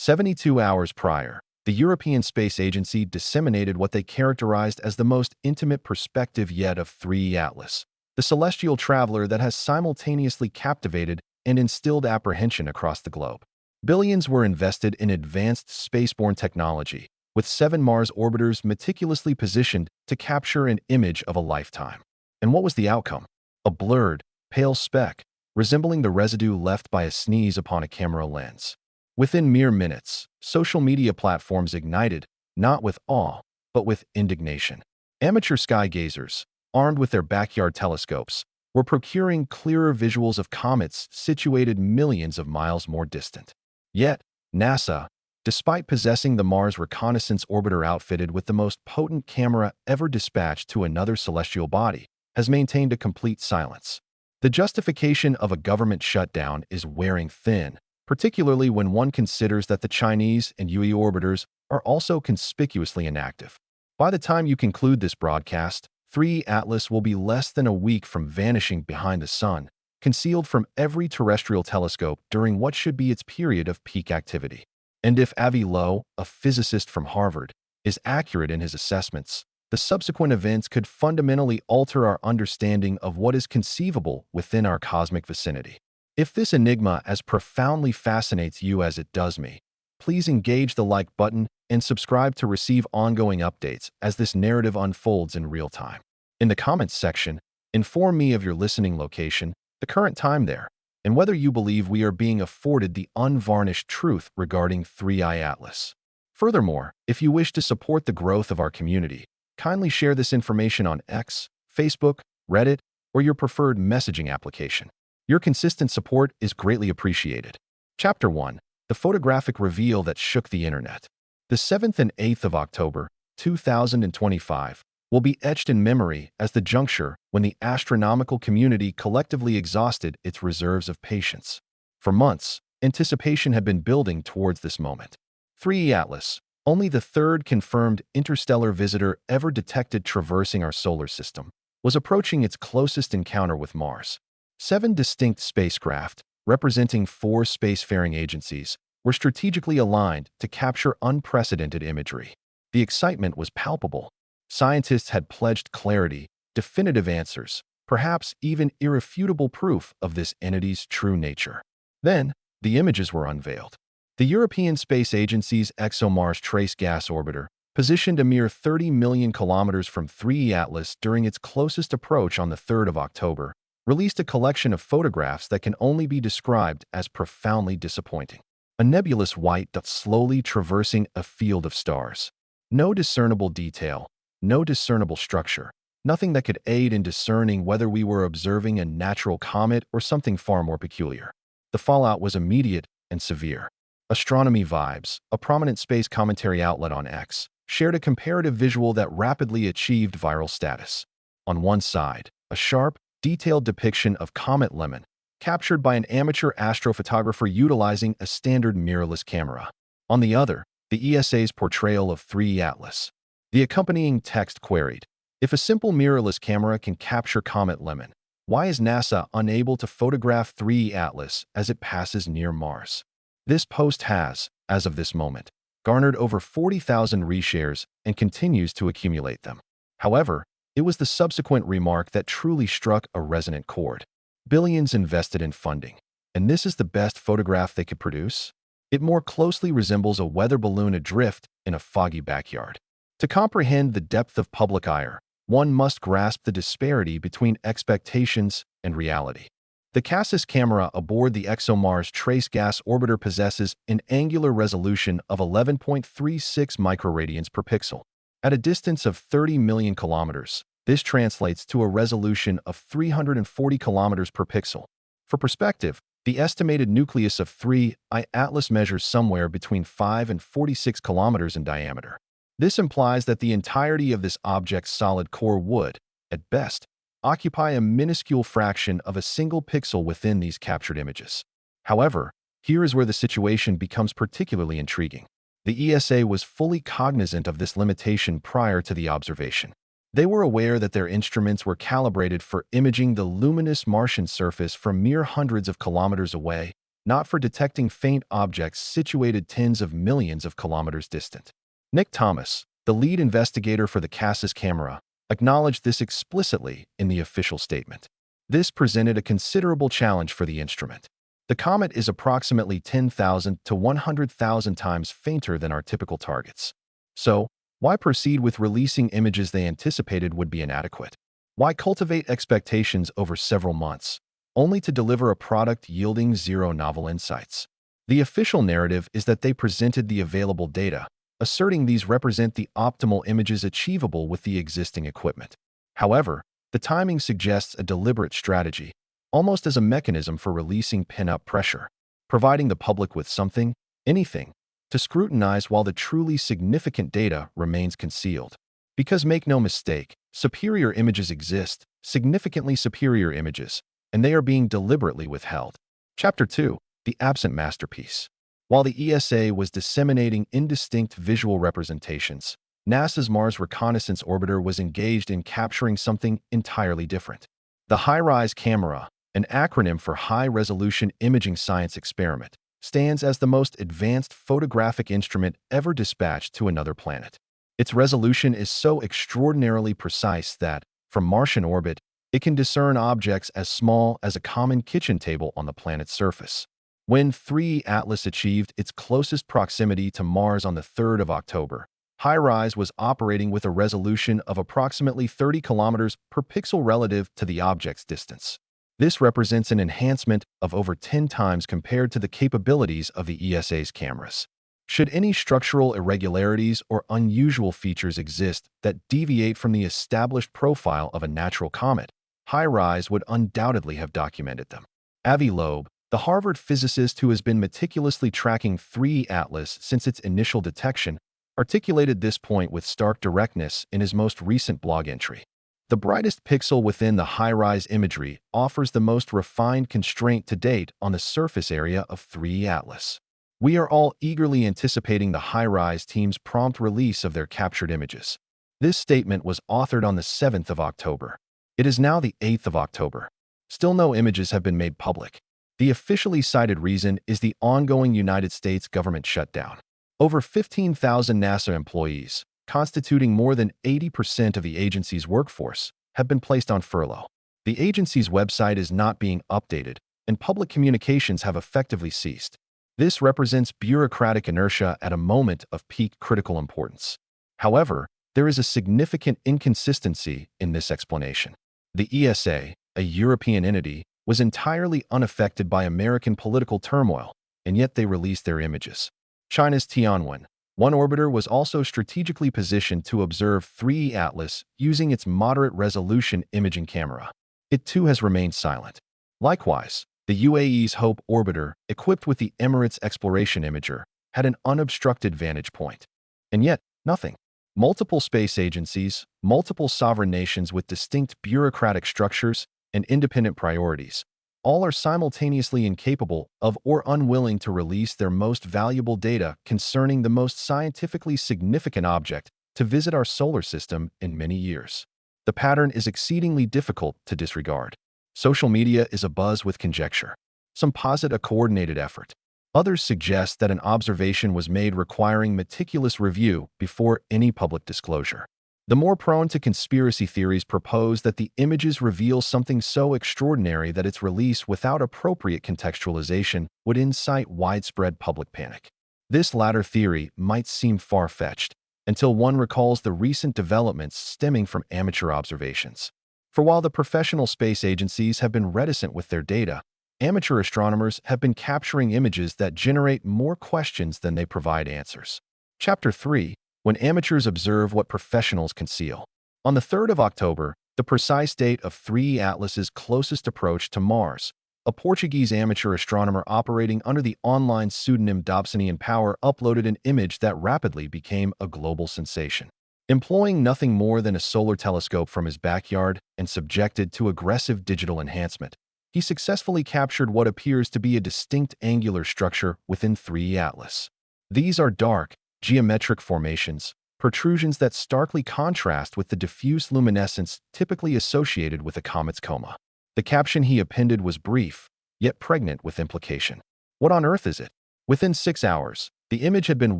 72 hours prior, the European Space Agency disseminated what they characterized as the most intimate perspective yet of 3E Atlas, the celestial traveler that has simultaneously captivated and instilled apprehension across the globe. Billions were invested in advanced spaceborne technology, with 7 Mars orbiters meticulously positioned to capture an image of a lifetime. And what was the outcome? A blurred, pale speck, resembling the residue left by a sneeze upon a camera lens. Within mere minutes, social media platforms ignited, not with awe, but with indignation. Amateur sky gazers, armed with their backyard telescopes, were procuring clearer visuals of comets situated millions of miles more distant. Yet, NASA, despite possessing the Mars Reconnaissance Orbiter outfitted with the most potent camera ever dispatched to another celestial body, has maintained a complete silence. The justification of a government shutdown is wearing thin, particularly when one considers that the Chinese and UE orbiters are also conspicuously inactive. By the time you conclude this broadcast, 3E Atlas will be less than a week from vanishing behind the sun, concealed from every terrestrial telescope during what should be its period of peak activity. And if Avi Loeb, a physicist from Harvard, is accurate in his assessments, the subsequent events could fundamentally alter our understanding of what is conceivable within our cosmic vicinity. If this enigma as profoundly fascinates you as it does me, please engage the like button and subscribe to receive ongoing updates as this narrative unfolds in real time. In the comments section, inform me of your listening location, the current time there, and whether you believe we are being afforded the unvarnished truth regarding 3I Atlas. Furthermore, if you wish to support the growth of our community, kindly share this information on X, Facebook, Reddit, or your preferred messaging application. Your consistent support is greatly appreciated. Chapter 1. The photographic reveal that shook the internet. The 7th and 8th of October, 2025, will be etched in memory as the juncture when the astronomical community collectively exhausted its reserves of patience. For months, anticipation had been building towards this moment. 3E Atlas, only the third confirmed interstellar visitor ever detected traversing our solar system, was approaching its closest encounter with Mars. 7 distinct spacecraft, representing 4 spacefaring agencies, were strategically aligned to capture unprecedented imagery. The excitement was palpable. Scientists had pledged clarity, definitive answers, perhaps even irrefutable proof of this entity's true nature. Then, the images were unveiled. The European Space Agency's ExoMars Trace Gas Orbiter, positioned a mere 30 million kilometers from 3E Atlas during its closest approach on the 3rd of October, released a collection of photographs that can only be described as profoundly disappointing. A nebulous white dot slowly traversing a field of stars. No discernible detail, no discernible structure, nothing that could aid in discerning whether we were observing a natural comet or something far more peculiar. The fallout was immediate and severe. Astronomy Vibes, a prominent space commentary outlet on X, shared a comparative visual that rapidly achieved viral status. On one side, a sharp, detailed depiction of Comet Lemon, captured by an amateur astrophotographer utilizing a standard mirrorless camera. On the other, the ESA's portrayal of 3E Atlas. The accompanying text queried, if a simple mirrorless camera can capture Comet Lemon, why is NASA unable to photograph 3E Atlas as it passes near Mars? This post has, as of this moment, garnered over 40,000 reshares and continues to accumulate them. However, it was the subsequent remark that truly struck a resonant chord. Billions invested in funding, and this is the best photograph they could produce? It more closely resembles a weather balloon adrift in a foggy backyard. To comprehend the depth of public ire, one must grasp the disparity between expectations and reality. The CASIS camera aboard the ExoMars Trace Gas Orbiter possesses an angular resolution of 11.36 microradians per pixel. At a distance of 30 million kilometers, this translates to a resolution of 340 kilometers per pixel. For perspective, the estimated nucleus of 3I Atlas measures somewhere between 5 and 46 kilometers in diameter. This implies that the entirety of this object's solid core would, at best, occupy a minuscule fraction of a single pixel within these captured images. However, here is where the situation becomes particularly intriguing. The ESA was fully cognizant of this limitation prior to the observation. They were aware that their instruments were calibrated for imaging the luminous Martian surface from mere hundreds of kilometers away, not for detecting faint objects situated tens of millions of kilometers distant. Nick Thomas, the lead investigator for the CASIS camera, acknowledged this explicitly in the official statement. This presented a considerable challenge for the instrument. The comet is approximately 10,000 to 100,000 times fainter than our typical targets. So, why proceed with releasing images they anticipated would be inadequate? Why cultivate expectations over several months, only to deliver a product yielding zero novel insights? The official narrative is that they presented the available data, asserting these represent the optimal images achievable with the existing equipment. However, the timing suggests a deliberate strategy, almost as a mechanism for releasing pin-up pressure, providing the public with something, anything, to scrutinize while the truly significant data remains concealed. Because make no mistake, superior images exist, significantly superior images, and they are being deliberately withheld. Chapter 2. The Absent Masterpiece. While the ESA was disseminating indistinct visual representations, NASA's Mars Reconnaissance Orbiter was engaged in capturing something entirely different. The HiRISE camera, an acronym for High Resolution Imaging Science Experiment, stands as the most advanced photographic instrument ever dispatched to another planet. Its resolution is so extraordinarily precise that, from Martian orbit, it can discern objects as small as a common kitchen table on the planet's surface. When 3 Atlas achieved its closest proximity to Mars on the 3rd of October, HiRISE was operating with a resolution of approximately 30 kilometers per pixel relative to the object's distance. This represents an enhancement of over 10 times compared to the capabilities of the ESA's cameras. Should any structural irregularities or unusual features exist that deviate from the established profile of a natural comet, HiRISE would undoubtedly have documented them. Avi Loeb, the Harvard physicist who has been meticulously tracking 3 Atlas since its initial detection, articulated this point with stark directness in his most recent blog entry. The brightest pixel within the HiRISE imagery offers the most refined constraint to date on the surface area of 3 Atlas. We are all eagerly anticipating the HiRISE team's prompt release of their captured images. This statement was authored on the 7th of October. It is now the 8th of October. Still no images have been made public. The officially cited reason is the ongoing United States government shutdown. Over 15,000 NASA employees, constituting more than 80% of the agency's workforce, have been placed on furlough. The agency's website is not being updated, and public communications have effectively ceased. This represents bureaucratic inertia at a moment of peak critical importance. However, there is a significant inconsistency in this explanation. The ESA, a European entity, was entirely unaffected by American political turmoil, and yet they released their images. China's Tianwen-1 orbiter was also strategically positioned to observe 3 Atlas using its moderate-resolution imaging camera. It too has remained silent. Likewise, the UAE's Hope orbiter, equipped with the Emirates Exploration Imager, had an unobstructed vantage point. And yet, nothing. Multiple space agencies, multiple sovereign nations with distinct bureaucratic structures and independent priorities, all are simultaneously incapable of or unwilling to release their most valuable data concerning the most scientifically significant object to visit our solar system in many years. The pattern is exceedingly difficult to disregard. Social media is abuzz with conjecture. Some posit a coordinated effort. Others suggest that an observation was made requiring meticulous review before any public disclosure. The more prone to conspiracy theories propose that the images reveal something so extraordinary that its release without appropriate contextualization would incite widespread public panic. This latter theory might seem far-fetched until one recalls the recent developments stemming from amateur observations. For while the professional space agencies have been reticent with their data, amateur astronomers have been capturing images that generate more questions than they provide answers. Chapter 3. When amateurs observe what professionals conceal. On the 3rd of October, the precise date of 3 Atlas's closest approach to Mars, a Portuguese amateur astronomer operating under the online pseudonym Dobsonian Power uploaded an image that rapidly became a global sensation. Employing nothing more than a solar telescope from his backyard and subjected to aggressive digital enhancement, he successfully captured what appears to be a distinct angular structure within 3 Atlas. These are dark, geometric formations, protrusions that starkly contrast with the diffuse luminescence typically associated with a comet's coma. The caption he appended was brief, yet pregnant with implication. What on earth is it? Within 6 hours, the image had been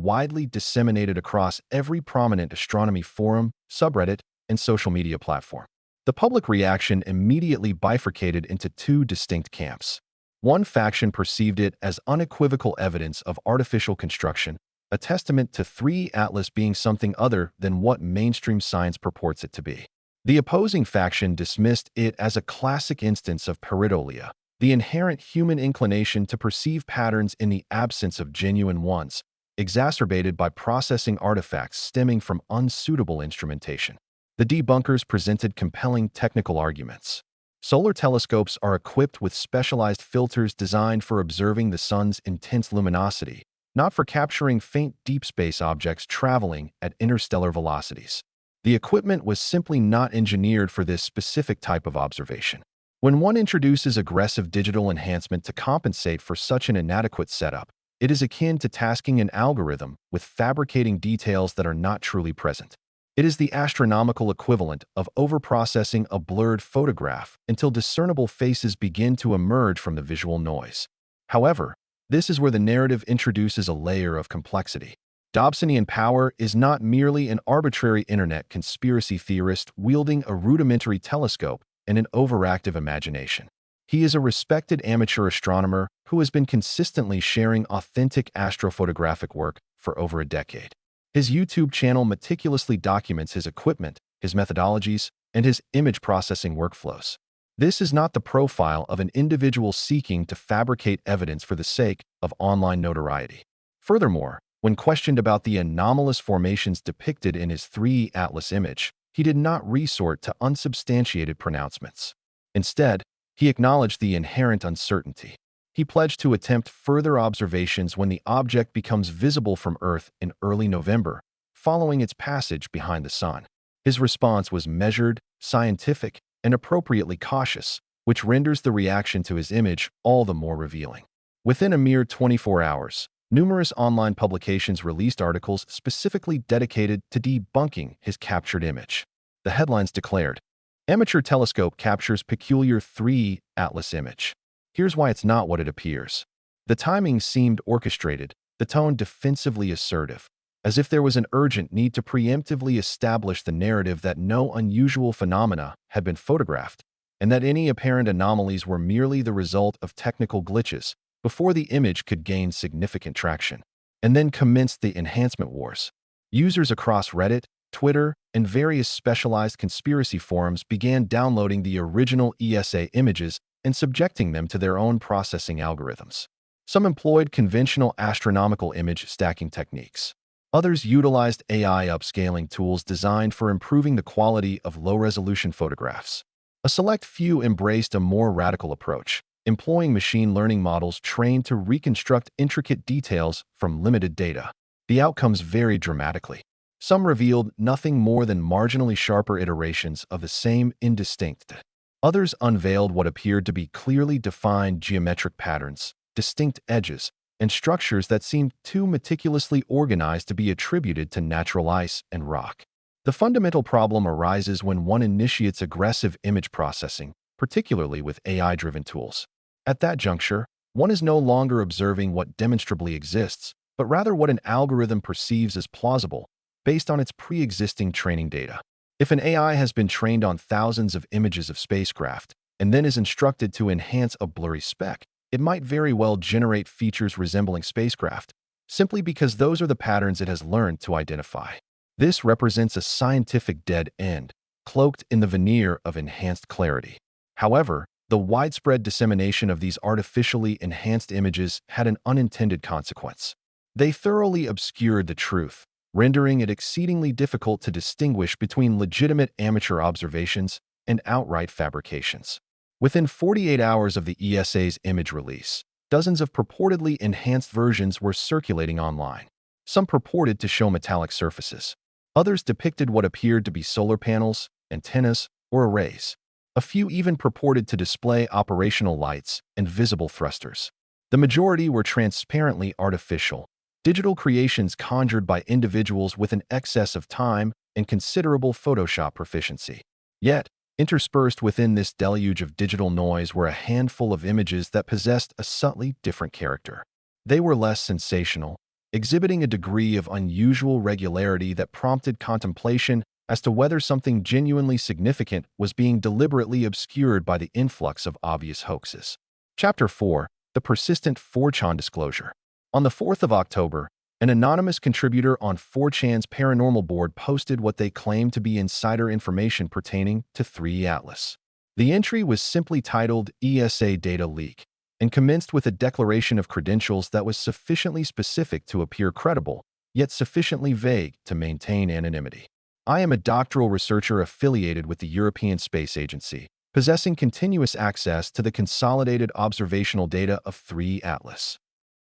widely disseminated across every prominent astronomy forum, subreddit, and social media platform. The public reaction immediately bifurcated into two distinct camps. One faction perceived it as unequivocal evidence of artificial construction, a testament to 3 Atlas being something other than what mainstream science purports it to be. The opposing faction dismissed it as a classic instance of pareidolia, the inherent human inclination to perceive patterns in the absence of genuine ones, exacerbated by processing artifacts stemming from unsuitable instrumentation. The debunkers presented compelling technical arguments. Solar telescopes are equipped with specialized filters designed for observing the sun's intense luminosity, not for capturing faint deep space objects traveling at interstellar velocities. The equipment was simply not engineered for this specific type of observation. When one introduces aggressive digital enhancement to compensate for such an inadequate setup, it is akin to tasking an algorithm with fabricating details that are not truly present. It is the astronomical equivalent of overprocessing a blurred photograph until discernible faces begin to emerge from the visual noise. However, this is where the narrative introduces a layer of complexity. Dobsonian power is not merely an arbitrary internet conspiracy theorist wielding a rudimentary telescope and an overactive imagination. He is a respected amateur astronomer who has been consistently sharing authentic astrophotographic work for over a decade. His YouTube channel meticulously documents his equipment, his methodologies, and his image processing workflows. This is not the profile of an individual seeking to fabricate evidence for the sake of online notoriety. Furthermore, when questioned about the anomalous formations depicted in his 3 Atlas image, he did not resort to unsubstantiated pronouncements. Instead, he acknowledged the inherent uncertainty. He pledged to attempt further observations when the object becomes visible from Earth in early November, following its passage behind the Sun. His response was measured, scientific, and appropriately cautious, which renders the reaction to his image all the more revealing. Within a mere 24 hours, numerous online publications released articles specifically dedicated to debunking his captured image. The headlines declared, "Amateur telescope captures peculiar 3 Atlas image. Here's why it's not what it appears." The timing seemed orchestrated, the tone defensively assertive, as if there was an urgent need to preemptively establish the narrative that no unusual phenomena had been photographed, and that any apparent anomalies were merely the result of technical glitches before the image could gain significant traction. And then commenced the enhancement wars. Users across Reddit, Twitter, and various specialized conspiracy forums began downloading the original ESA images and subjecting them to their own processing algorithms. Some employed conventional astronomical image stacking techniques. Others utilized AI upscaling tools designed for improving the quality of low-resolution photographs. A select few embraced a more radical approach, employing machine learning models trained to reconstruct intricate details from limited data. The outcomes varied dramatically. Some revealed nothing more than marginally sharper iterations of the same indistinct. Others unveiled what appeared to be clearly defined geometric patterns, distinct edges, and structures that seemed too meticulously organized to be attributed to natural ice and rock. The fundamental problem arises when one initiates aggressive image processing, particularly with AI-driven tools. At that juncture, one is no longer observing what demonstrably exists, but rather what an algorithm perceives as plausible, based on its pre-existing training data. If an AI has been trained on thousands of images of spacecraft, and then is instructed to enhance a blurry speck, it might very well generate features resembling spacecraft, simply because those are the patterns it has learned to identify. This represents a scientific dead end, cloaked in the veneer of enhanced clarity. However, the widespread dissemination of these artificially enhanced images had an unintended consequence. They thoroughly obscured the truth, rendering it exceedingly difficult to distinguish between legitimate amateur observations and outright fabrications. Within 48 hours of the ESA's image release, dozens of purportedly enhanced versions were circulating online. Some purported to show metallic surfaces. Others depicted what appeared to be solar panels, antennas, or arrays. A few even purported to display operational lights and visible thrusters. The majority were transparently artificial, digital creations conjured by individuals with an excess of time and considerable Photoshop proficiency. Yet, interspersed within this deluge of digital noise were a handful of images that possessed a subtly different character. They were less sensational, exhibiting a degree of unusual regularity that prompted contemplation as to whether something genuinely significant was being deliberately obscured by the influx of obvious hoaxes. Chapter 4. The Persistent 4chan Disclosure. On the 4th of October, an anonymous contributor on 4chan's paranormal board posted what they claimed to be insider information pertaining to 3 Atlas. The entry was simply titled ESA Data Leak and commenced with a declaration of credentials that was sufficiently specific to appear credible, yet sufficiently vague to maintain anonymity. I am a doctoral researcher affiliated with the European Space Agency, possessing continuous access to the consolidated observational data of 3 Atlas.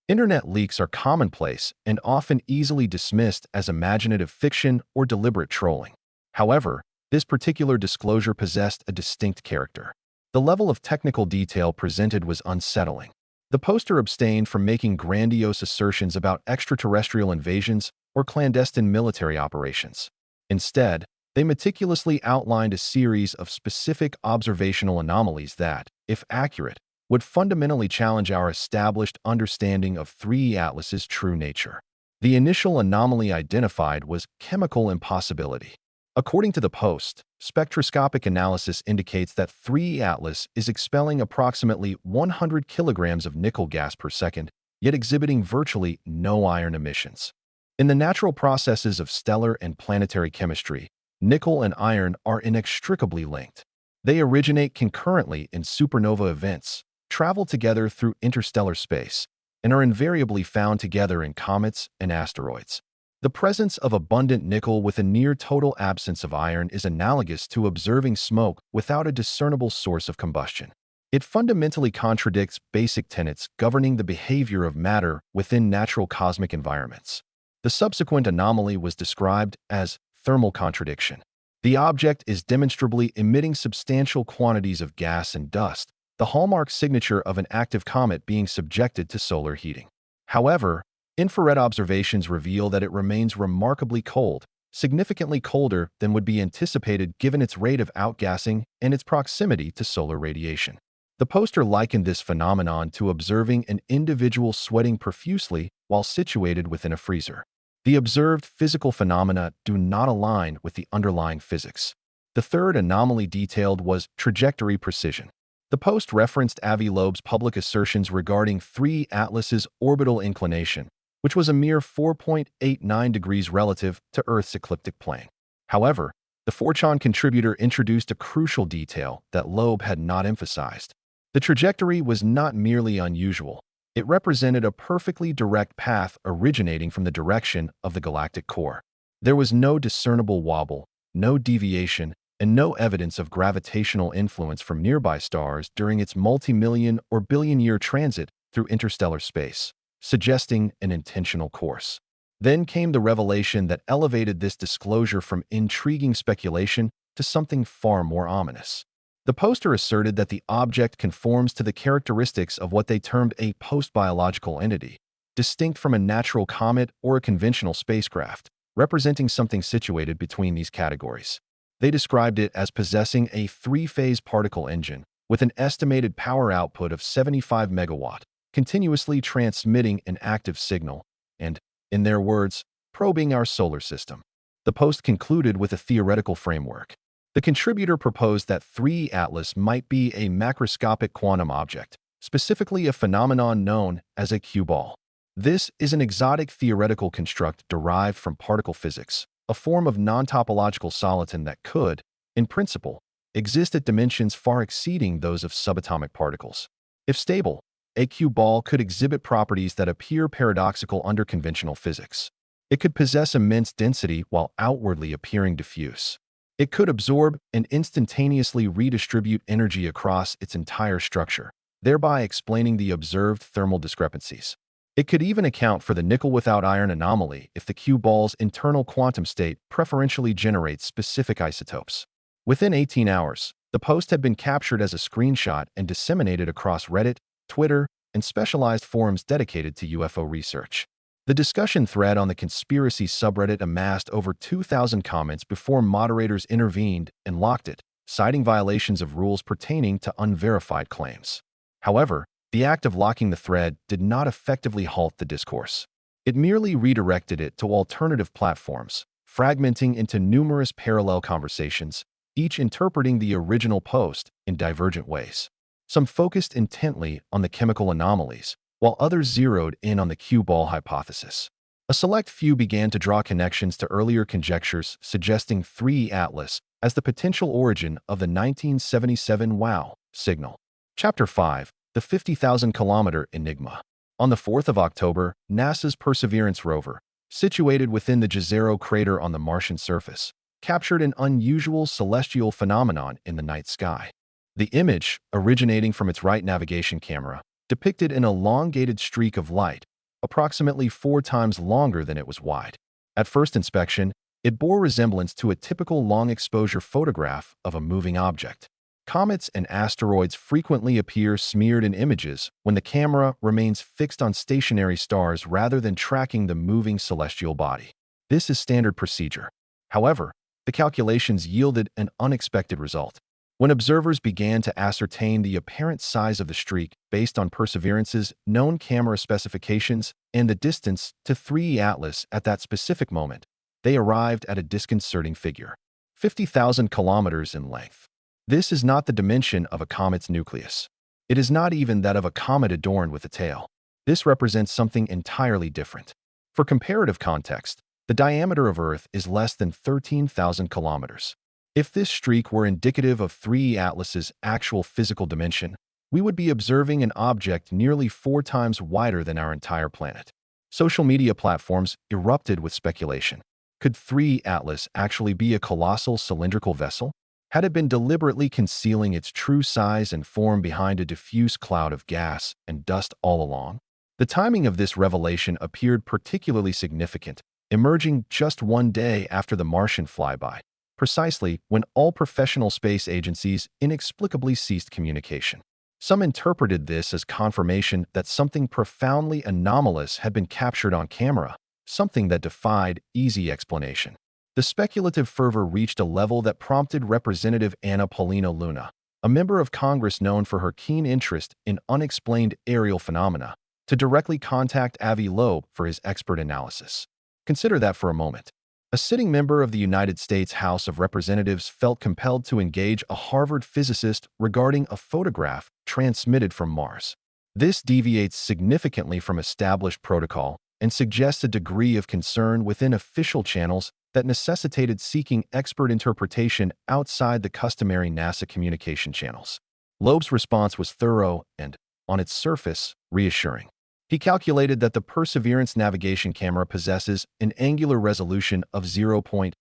Internet leaks are commonplace and often easily dismissed as imaginative fiction or deliberate trolling. However, this particular disclosure possessed a distinct character. The level of technical detail presented was unsettling. The poster abstained from making grandiose assertions about extraterrestrial invasions or clandestine military operations. Instead, they meticulously outlined a series of specific observational anomalies that, if accurate, would fundamentally challenge our established understanding of 3 Atlas's true nature. The initial anomaly identified was chemical impossibility. According to the post, spectroscopic analysis indicates that 3 Atlas is expelling approximately 100 kilograms of nickel gas per second, yet exhibiting virtually no iron emissions. In the natural processes of stellar and planetary chemistry, nickel and iron are inextricably linked. They originate concurrently in supernova events, travel together through interstellar space, and are invariably found together in comets and asteroids. The presence of abundant nickel with a near-total absence of iron is analogous to observing smoke without a discernible source of combustion. It fundamentally contradicts basic tenets governing the behavior of matter within natural cosmic environments. The subsequent anomaly was described as thermal contradiction. The object is demonstrably emitting substantial quantities of gas and dust, the hallmark signature of an active comet being subjected to solar heating. However, infrared observations reveal that it remains remarkably cold, significantly colder than would be anticipated given its rate of outgassing and its proximity to solar radiation. The poster likened this phenomenon to observing an individual sweating profusely while situated within a freezer. The observed physical phenomena do not align with the underlying physics. The third anomaly detailed was trajectory precision. The post referenced Avi Loeb's public assertions regarding 3 Atlas's orbital inclination, which was a mere 4.89 degrees relative to Earth's ecliptic plane. However, the 4chan contributor introduced a crucial detail that Loeb had not emphasized. The trajectory was not merely unusual. It represented a perfectly direct path originating from the direction of the galactic core. There was no discernible wobble, no deviation, and no evidence of gravitational influence from nearby stars during its multi-million or billion-year transit through interstellar space, suggesting an intentional course. Then came the revelation that elevated this disclosure from intriguing speculation to something far more ominous. The poster asserted that the object conforms to the characteristics of what they termed a post-biological entity, distinct from a natural comet or a conventional spacecraft, representing something situated between these categories. They described it as possessing a 3-phase particle engine with an estimated power output of 75 megawatt, continuously transmitting an active signal, and, in their words, probing our solar system. The post concluded with a theoretical framework. The contributor proposed that 3 Atlas might be a macroscopic quantum object, specifically a phenomenon known as a cue ball. This is an exotic theoretical construct derived from particle physics, a form of non-topological soliton that could, in principle, exist at dimensions far exceeding those of subatomic particles. If stable, a cue ball could exhibit properties that appear paradoxical under conventional physics. It could possess immense density while outwardly appearing diffuse. It could absorb and instantaneously redistribute energy across its entire structure, thereby explaining the observed thermal discrepancies. It could even account for the nickel without iron anomaly if the cue ball's internal quantum state preferentially generates specific isotopes. Within 18 hours, the post had been captured as a screenshot and disseminated across Reddit, Twitter, and specialized forums dedicated to UFO research. The discussion thread on the conspiracy subreddit amassed over 2,000 comments before moderators intervened and locked it, citing violations of rules pertaining to unverified claims. However, The act of locking the thread did not effectively halt the discourse. It merely redirected it to alternative platforms, fragmenting into numerous parallel conversations, each interpreting the original post in divergent ways. Some focused intently on the chemical anomalies, while others zeroed in on the cue ball hypothesis. A select few began to draw connections to earlier conjectures suggesting 3E Atlas as the potential origin of the 1977 WOW signal. Chapter 5. The 50,000-kilometer Enigma. On the 4th of October, NASA's Perseverance rover, situated within the Jezero crater on the Martian surface, captured an unusual celestial phenomenon in the night sky. The image, originating from its right navigation camera, depicted an elongated streak of light, approximately 4 times longer than it was wide. At first inspection, it bore resemblance to a typical long-exposure photograph of a moving object. Comets and asteroids frequently appear smeared in images when the camera remains fixed on stationary stars rather than tracking the moving celestial body. This is standard procedure. However, the calculations yielded an unexpected result. When observers began to ascertain the apparent size of the streak based on Perseverance's known camera specifications and the distance to 3E Atlas at that specific moment, they arrived at a disconcerting figure: 50,000 kilometers in length. This is not the dimension of a comet's nucleus. It is not even that of a comet adorned with a tail. This represents something entirely different. For comparative context, the diameter of Earth is less than 13,000 kilometers. If this streak were indicative of 3E Atlas's actual physical dimension, we would be observing an object nearly 4 times wider than our entire planet. Social media platforms erupted with speculation. Could 3E Atlas actually be a colossal cylindrical vessel? Had it been deliberately concealing its true size and form behind a diffuse cloud of gas and dust all along? The timing of this revelation appeared particularly significant, emerging just 1 day after the Martian flyby, precisely when all professional space agencies inexplicably ceased communication. Some interpreted this as confirmation that something profoundly anomalous had been captured on camera, something that defied easy explanation. The speculative fervor reached a level that prompted Representative Anna Paulina Luna, a member of Congress known for her keen interest in unexplained aerial phenomena, to directly contact Avi Loeb for his expert analysis. Consider that for a moment. A sitting member of the United States House of Representatives felt compelled to engage a Harvard physicist regarding a photograph transmitted from Mars. This deviates significantly from established protocol and suggests a degree of concern within official channels that necessitated seeking expert interpretation outside the customary NASA communication channels. Loeb's response was thorough and, on its surface, reassuring. He calculated that the Perseverance navigation camera possesses an angular resolution of 0.33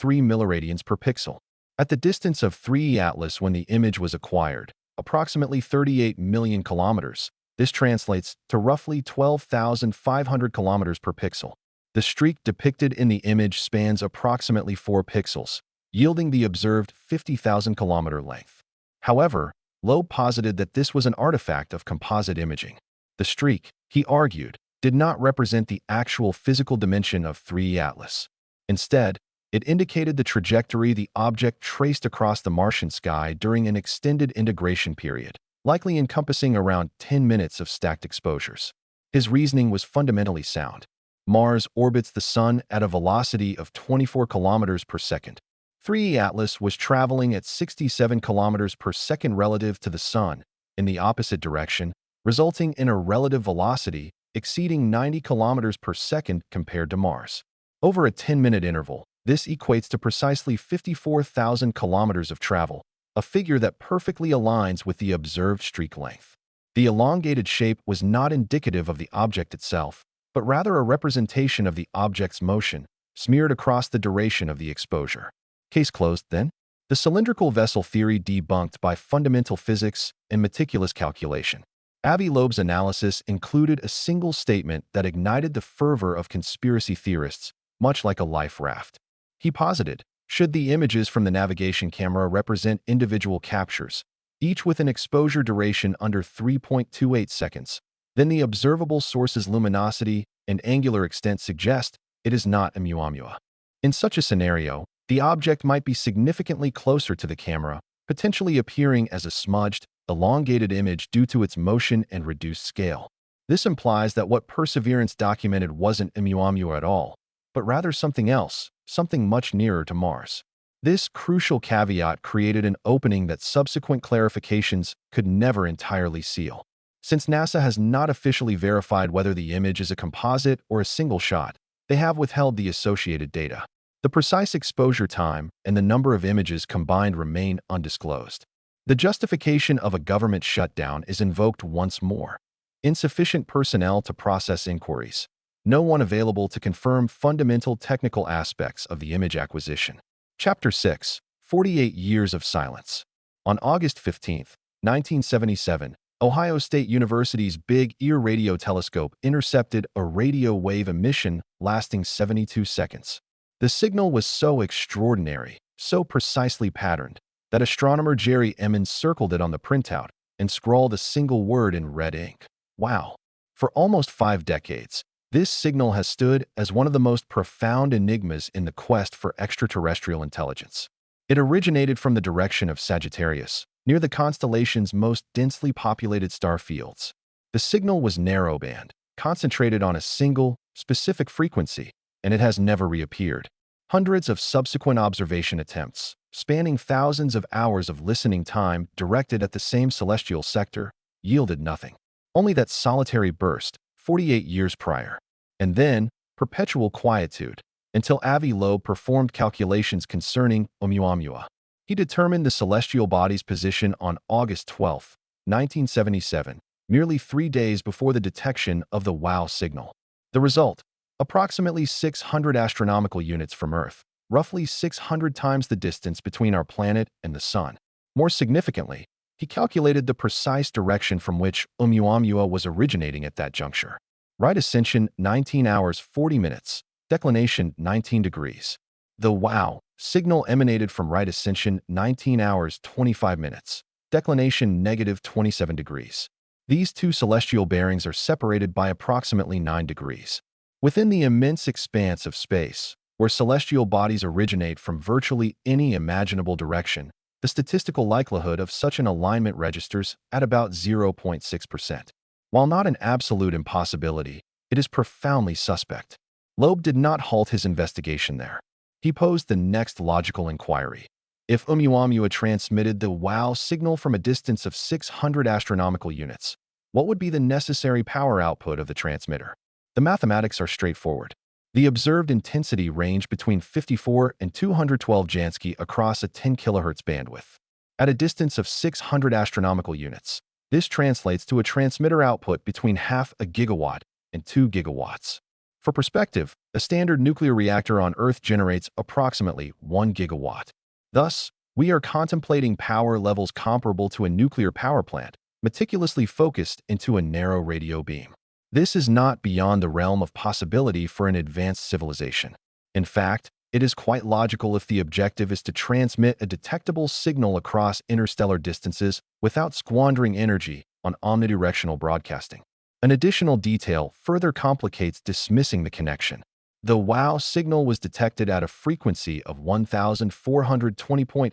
milliradians per pixel. At the distance of 3E Atlas when the image was acquired, approximately 38 million kilometers, this translates to roughly 12,500 kilometers per pixel. The streak depicted in the image spans approximately 4 pixels, yielding the observed 50,000-kilometer length. However, Loeb posited that this was an artifact of composite imaging. The streak, he argued, did not represent the actual physical dimension of 3E Atlas. Instead, it indicated the trajectory the object traced across the Martian sky during an extended integration period, likely encompassing around 10 minutes of stacked exposures. His reasoning was fundamentally sound. Mars orbits the Sun at a velocity of 24 kilometers per second. 3E Atlas was traveling at 67 kilometers per second relative to the Sun, in the opposite direction, resulting in a relative velocity exceeding 90 kilometers per second compared to Mars. Over a 10-minute interval, this equates to precisely 54,000 kilometers of travel, a figure that perfectly aligns with the observed streak length. The elongated shape was not indicative of the object itself, but rather a representation of the object's motion, smeared across the duration of the exposure. Case closed, then? The cylindrical vessel theory debunked by fundamental physics and meticulous calculation. Avi Loeb's analysis included a single statement that ignited the fervor of conspiracy theorists, much like a life raft. He posited, should the images from the navigation camera represent individual captures, each with an exposure duration under 3.28 seconds, then the observable source's luminosity and angular extent suggest it is not oumuamua. In such a scenario, the object might be significantly closer to the camera, potentially appearing as a smudged, elongated image due to its motion and reduced scale. This implies that what Perseverance documented wasn't oumuamua at all, but rather something else, something much nearer to Mars. This crucial caveat created an opening that subsequent clarifications could never entirely seal. Since NASA has not officially verified whether the image is a composite or a single shot, they have withheld the associated data. The precise exposure time and the number of images combined remain undisclosed. The justification of a government shutdown is invoked once more. Insufficient personnel to process inquiries. No one available to confirm fundamental technical aspects of the image acquisition. Chapter 6. 48 Years of Silence. On August 15, 1977, Ohio State University's Big Ear radio telescope intercepted a radio wave emission lasting 72 seconds. The signal was so extraordinary, so precisely patterned, that astronomer Jerry Emmons circled it on the printout and scrawled a single word in red ink. Wow. For almost 5 decades, this signal has stood as one of the most profound enigmas in the quest for extraterrestrial intelligence. It originated from the direction of Sagittarius, near the constellation's most densely populated star fields. The signal was narrowband, concentrated on a single, specific frequency, and it has never reappeared. Hundreds of subsequent observation attempts, spanning thousands of hours of listening time directed at the same celestial sector, yielded nothing. Only that solitary burst, 48 years prior. And then, perpetual quietude, until Avi Loeb performed calculations concerning oumuamua. He determined the celestial body's position on August 12, 1977, merely 3 days before the detection of the WOW signal. The result? Approximately 600 astronomical units from Earth, roughly 600 times the distance between our planet and the Sun. More significantly, he calculated the precise direction from which oumuamua was originating at that juncture. Right ascension, 19 hours 40 minutes. Declination, 19 degrees. The WOW signal emanated from right ascension, 19 hours 25 minutes. Declination, negative 27 degrees. These two celestial bearings are separated by approximately 9 degrees. Within the immense expanse of space, where celestial bodies originate from virtually any imaginable direction, the statistical likelihood of such an alignment registers at about 0.6%. While not an absolute impossibility, it is profoundly suspect. Loeb did not halt his investigation there. He posed the next logical inquiry. If oumuamua transmitted the WOW signal from a distance of 600 astronomical units, what would be the necessary power output of the transmitter? The mathematics are straightforward. The observed intensity ranged between 54 and 212 Jansky across a 10 kHz bandwidth. At a distance of 600 astronomical units, this translates to a transmitter output between half a gigawatt and 2 gigawatts. For perspective, a standard nuclear reactor on Earth generates approximately 1 gigawatt. Thus, we are contemplating power levels comparable to a nuclear power plant, meticulously focused into a narrow radio beam. This is not beyond the realm of possibility for an advanced civilization. In fact, it is quite logical if the objective is to transmit a detectable signal across interstellar distances without squandering energy on omnidirectional broadcasting. An additional detail further complicates dismissing the connection. The WOW signal was detected at a frequency of 1420.4556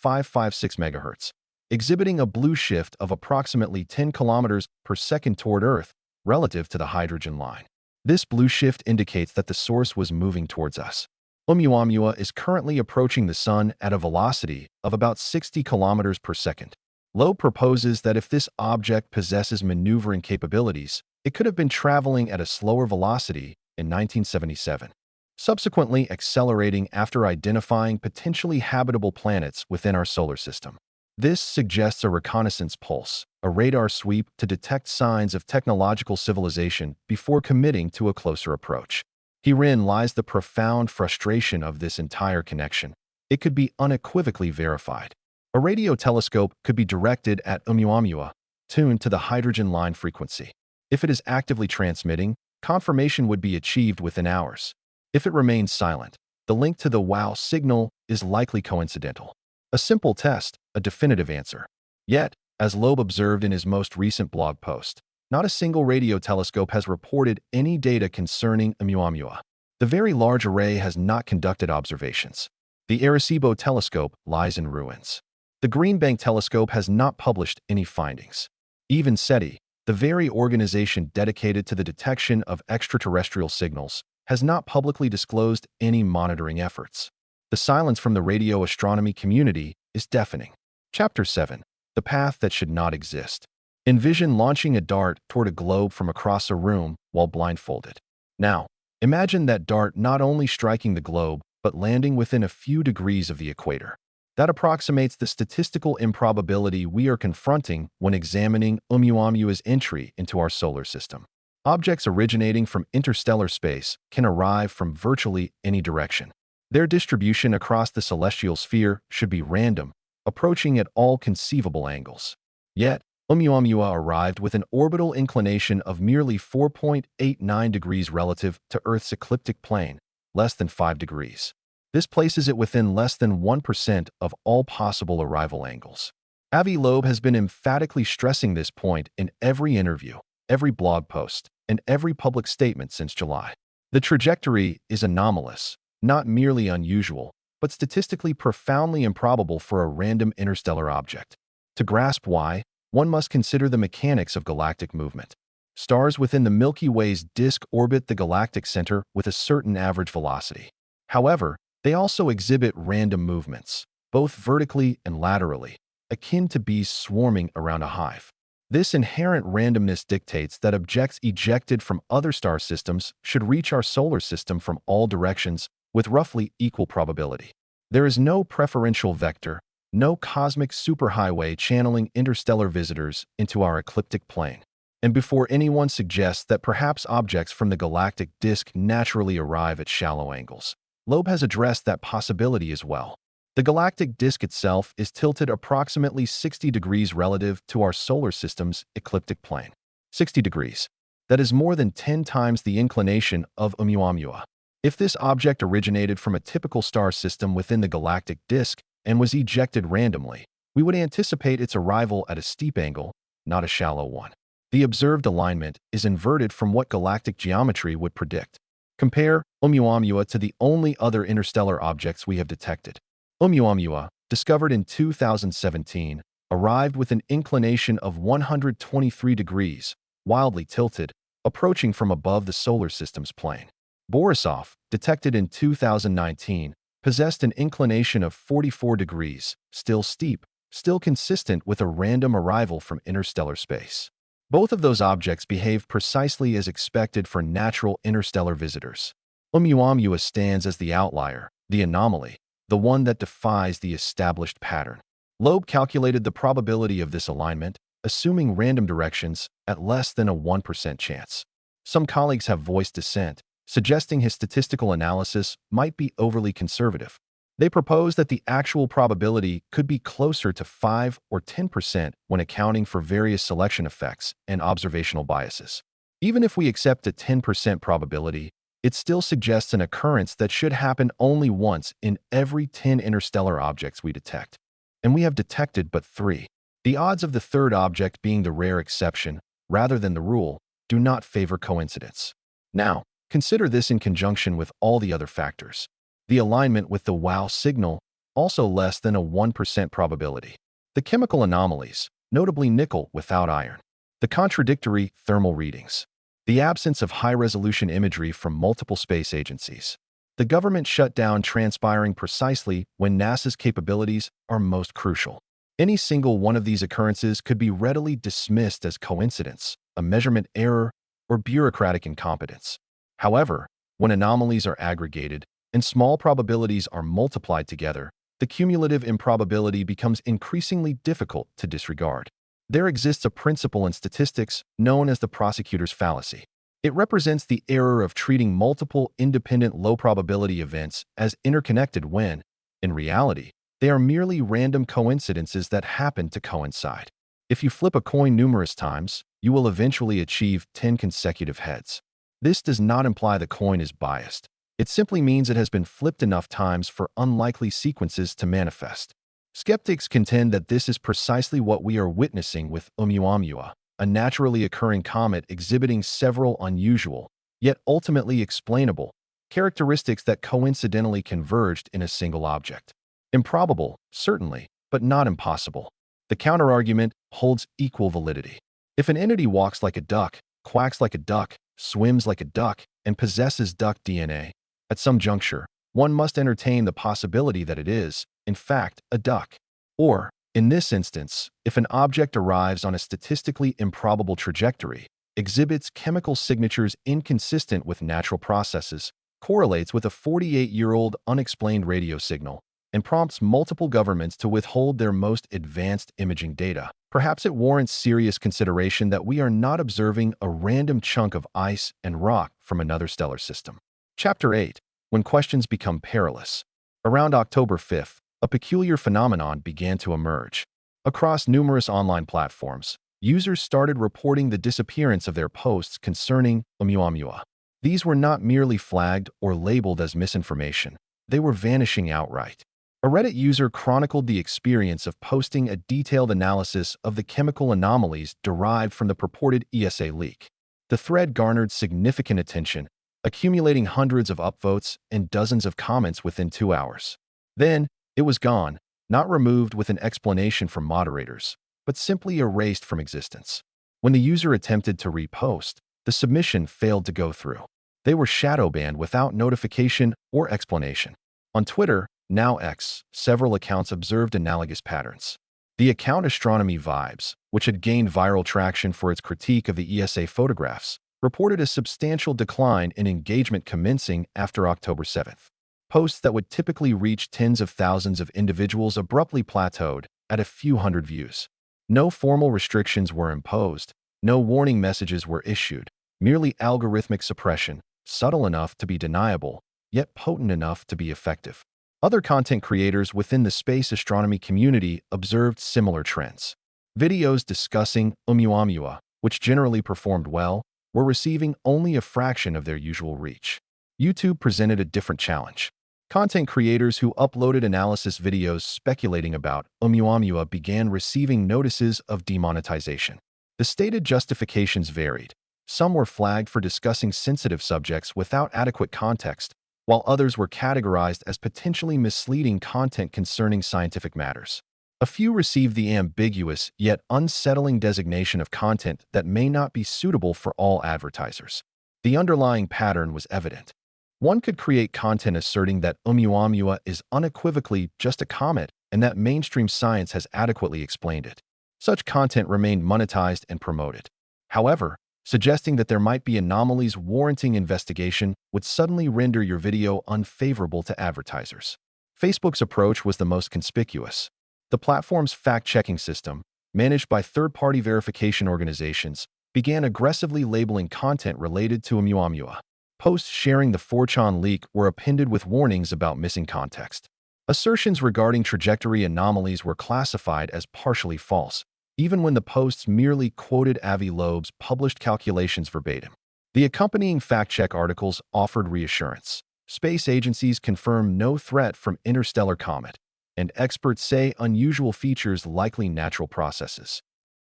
MHz, exhibiting a blue shift of approximately 10 kilometers per second toward Earth, relative to the hydrogen line. This blue shift indicates that the source was moving towards us. Oumuamua is currently approaching the Sun at a velocity of about 60 kilometers per second. Loeb proposes that if this object possesses maneuvering capabilities, it could have been traveling at a slower velocity in 1977, subsequently accelerating after identifying potentially habitable planets within our solar system. This suggests a reconnaissance pulse, a radar sweep to detect signs of technological civilization before committing to a closer approach. Herein lies the profound frustration of this entire connection. It could be unequivocally verified. A radio telescope could be directed at oumuamua, tuned to the hydrogen line frequency. If it is actively transmitting, confirmation would be achieved within hours. If it remains silent, the link to the WOW signal is likely coincidental. A simple test, a definitive answer. Yet, as Loeb observed in his most recent blog post, not a single radio telescope has reported any data concerning oumuamua. The Very Large Array has not conducted observations. The Arecibo telescope lies in ruins. The Green Bank telescope has not published any findings. Even SETI, the very organization dedicated to the detection of extraterrestrial signals, has not publicly disclosed any monitoring efforts. The silence from the radio astronomy community is deafening. Chapter 7. The Path That Should Not Exist. Envision launching a dart toward a globe from across a room while blindfolded. Now, imagine that dart not only striking the globe, but landing within a few degrees of the equator. That approximates the statistical improbability we are confronting when examining oumuamua's entry into our solar system. Objects originating from interstellar space can arrive from virtually any direction. Their distribution across the celestial sphere should be random, approaching at all conceivable angles. Yet, oumuamua arrived with an orbital inclination of merely 4.89 degrees relative to Earth's ecliptic plane, less than 5 degrees. This places it within less than 1% of all possible arrival angles. Loeb has been emphatically stressing this point in every interview, every blog post, and every public statement since July. The trajectory is anomalous, not merely unusual, but statistically profoundly improbable for a random interstellar object. To grasp why, one must consider the mechanics of galactic movement. Stars within the Milky Way's disk orbit the galactic center with a certain average velocity. However, they also exhibit random movements, both vertically and laterally, akin to bees swarming around a hive. This inherent randomness dictates that objects ejected from other star systems should reach our solar system from all directions with roughly equal probability. There is no preferential vector, no cosmic superhighway channeling interstellar visitors into our ecliptic plane. And before anyone suggests that perhaps objects from the galactic disk naturally arrive at shallow angles, Loeb has addressed that possibility as well. The galactic disk itself is tilted approximately 60 degrees relative to our solar system's ecliptic plane. 60 degrees. That is more than 10 times the inclination of oumuamua. If this object originated from a typical star system within the galactic disk and was ejected randomly, we would anticipate its arrival at a steep angle, not a shallow one. The observed alignment is inverted from what galactic geometry would predict. Compare oumuamua to the only other interstellar objects we have detected. Oumuamua, discovered in 2017, arrived with an inclination of 123 degrees, wildly tilted, approaching from above the solar system's plane. Borisov, detected in 2019, possessed an inclination of 44 degrees, still steep, still consistent with a random arrival from interstellar space. Both of those objects behaved precisely as expected for natural interstellar visitors. Oumuamua stands as the outlier, the anomaly, the one that defies the established pattern. Loeb calculated the probability of this alignment, assuming random directions, at less than a 1% chance. Some colleagues have voiced dissent, suggesting his statistical analysis might be overly conservative. They propose that the actual probability could be closer to 5 or 10% when accounting for various selection effects and observational biases. Even if we accept a 10% probability, it still suggests an occurrence that should happen only once in every 10 interstellar objects we detect. And we have detected but 3. The odds of the third object being the rare exception, rather than the rule, do not favor coincidence. Now, consider this in conjunction with all the other factors. The alignment with the wow signal, also less than a 1% probability. The chemical anomalies, notably nickel without iron. The contradictory thermal readings. The absence of high-resolution imagery from multiple space agencies. The government shutdown transpiring precisely when NASA's capabilities are most crucial. Any single one of these occurrences could be readily dismissed as coincidence, a measurement error, or bureaucratic incompetence. However, when anomalies are aggregated, and small probabilities are multiplied together, the cumulative improbability becomes increasingly difficult to disregard. There exists a principle in statistics known as the prosecutor's fallacy. It represents the error of treating multiple independent low-probability events as interconnected when, in reality, they are merely random coincidences that happen to coincide. If you flip a coin numerous times, you will eventually achieve 10 consecutive heads. This does not imply the coin is biased. It simply means it has been flipped enough times for unlikely sequences to manifest. Skeptics contend that this is precisely what we are witnessing with oumuamua, a naturally occurring comet exhibiting several unusual, yet ultimately explainable, characteristics that coincidentally converged in a single object. Improbable, certainly, but not impossible. The counterargument holds equal validity. If an entity walks like a duck, quacks like a duck, swims like a duck, and possesses duck DNA, at some juncture, one must entertain the possibility that it is, in fact, a duck. Or, in this instance, if an object arrives on a statistically improbable trajectory, exhibits chemical signatures inconsistent with natural processes, correlates with a 48-year-old unexplained radio signal, and prompts multiple governments to withhold their most advanced imaging data, perhaps it warrants serious consideration that we are not observing a random chunk of ice and rock from another stellar system. Chapter 8. When questions become perilous. Around October 5th, a peculiar phenomenon began to emerge. Across numerous online platforms, users started reporting the disappearance of their posts concerning oumuamua. These were not merely flagged or labeled as misinformation. They were vanishing outright. A Reddit user chronicled the experience of posting a detailed analysis of the chemical anomalies derived from the purported ESA leak. The thread garnered significant attention, accumulating hundreds of upvotes and dozens of comments within 2 hours. Then, it was gone, not removed with an explanation from moderators, but simply erased from existence. When the user attempted to repost, the submission failed to go through. They were shadow banned without notification or explanation. On Twitter, now X, several accounts observed analogous patterns. The account Astronomy Vibes, which had gained viral traction for its critique of the ESA photographs, reported a substantial decline in engagement commencing after October 7th. Posts that would typically reach tens of thousands of individuals abruptly plateaued at a few hundred views. No formal restrictions were imposed, no warning messages were issued, merely algorithmic suppression, subtle enough to be deniable, yet potent enough to be effective. Other content creators within the space astronomy community observed similar trends. Videos discussing oumuamua, which generally performed well, were receiving only a fraction of their usual reach. YouTube presented a different challenge. Content creators who uploaded analysis videos speculating about oumuamua began receiving notices of demonetization. The stated justifications varied. Some were flagged for discussing sensitive subjects without adequate context, while others were categorized as potentially misleading content concerning scientific matters. A few received the ambiguous yet unsettling designation of content that may not be suitable for all advertisers. The underlying pattern was evident. One could create content asserting that oumuamua is unequivocally just a comet and that mainstream science has adequately explained it. Such content remained monetized and promoted. However, suggesting that there might be anomalies warranting investigation would suddenly render your video unfavorable to advertisers. Facebook's approach was the most conspicuous. The platform's fact-checking system, managed by third-party verification organizations, began aggressively labeling content related to oumuamua. Posts sharing the 4chan leak were appended with warnings about missing context. Assertions regarding trajectory anomalies were classified as partially false, even when the posts merely quoted Avi Loeb's published calculations verbatim. The accompanying fact-check articles offered reassurance. Space agencies confirm no threat from interstellar comet, and experts say unusual features likely natural processes.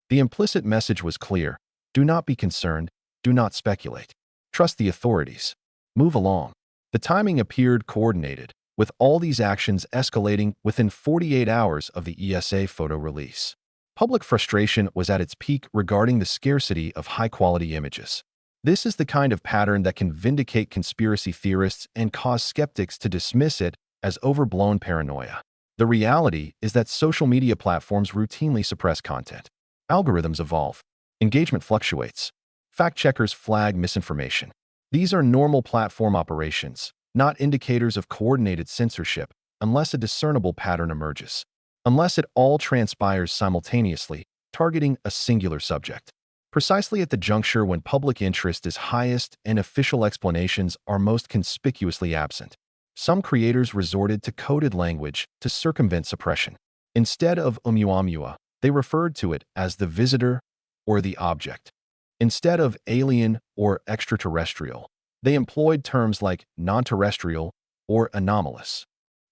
The implicit message was clear: do not be concerned, do not speculate. Trust the authorities. Move along. The timing appeared coordinated, with all these actions escalating within 48 hours of the ESA photo release. Public frustration was at its peak regarding the scarcity of high-quality images. This is the kind of pattern that can vindicate conspiracy theorists and cause skeptics to dismiss it as overblown paranoia. The reality is that social media platforms routinely suppress content. Algorithms evolve. Engagement fluctuates. Fact-checkers flag misinformation. These are normal platform operations, not indicators of coordinated censorship, unless a discernible pattern emerges. Unless it all transpires simultaneously, targeting a singular subject. Precisely at the juncture when public interest is highest and official explanations are most conspicuously absent, some creators resorted to coded language to circumvent suppression. Instead of oumuamua, they referred to it as the visitor or the object. Instead of alien or extraterrestrial, they employed terms like non-terrestrial or anomalous.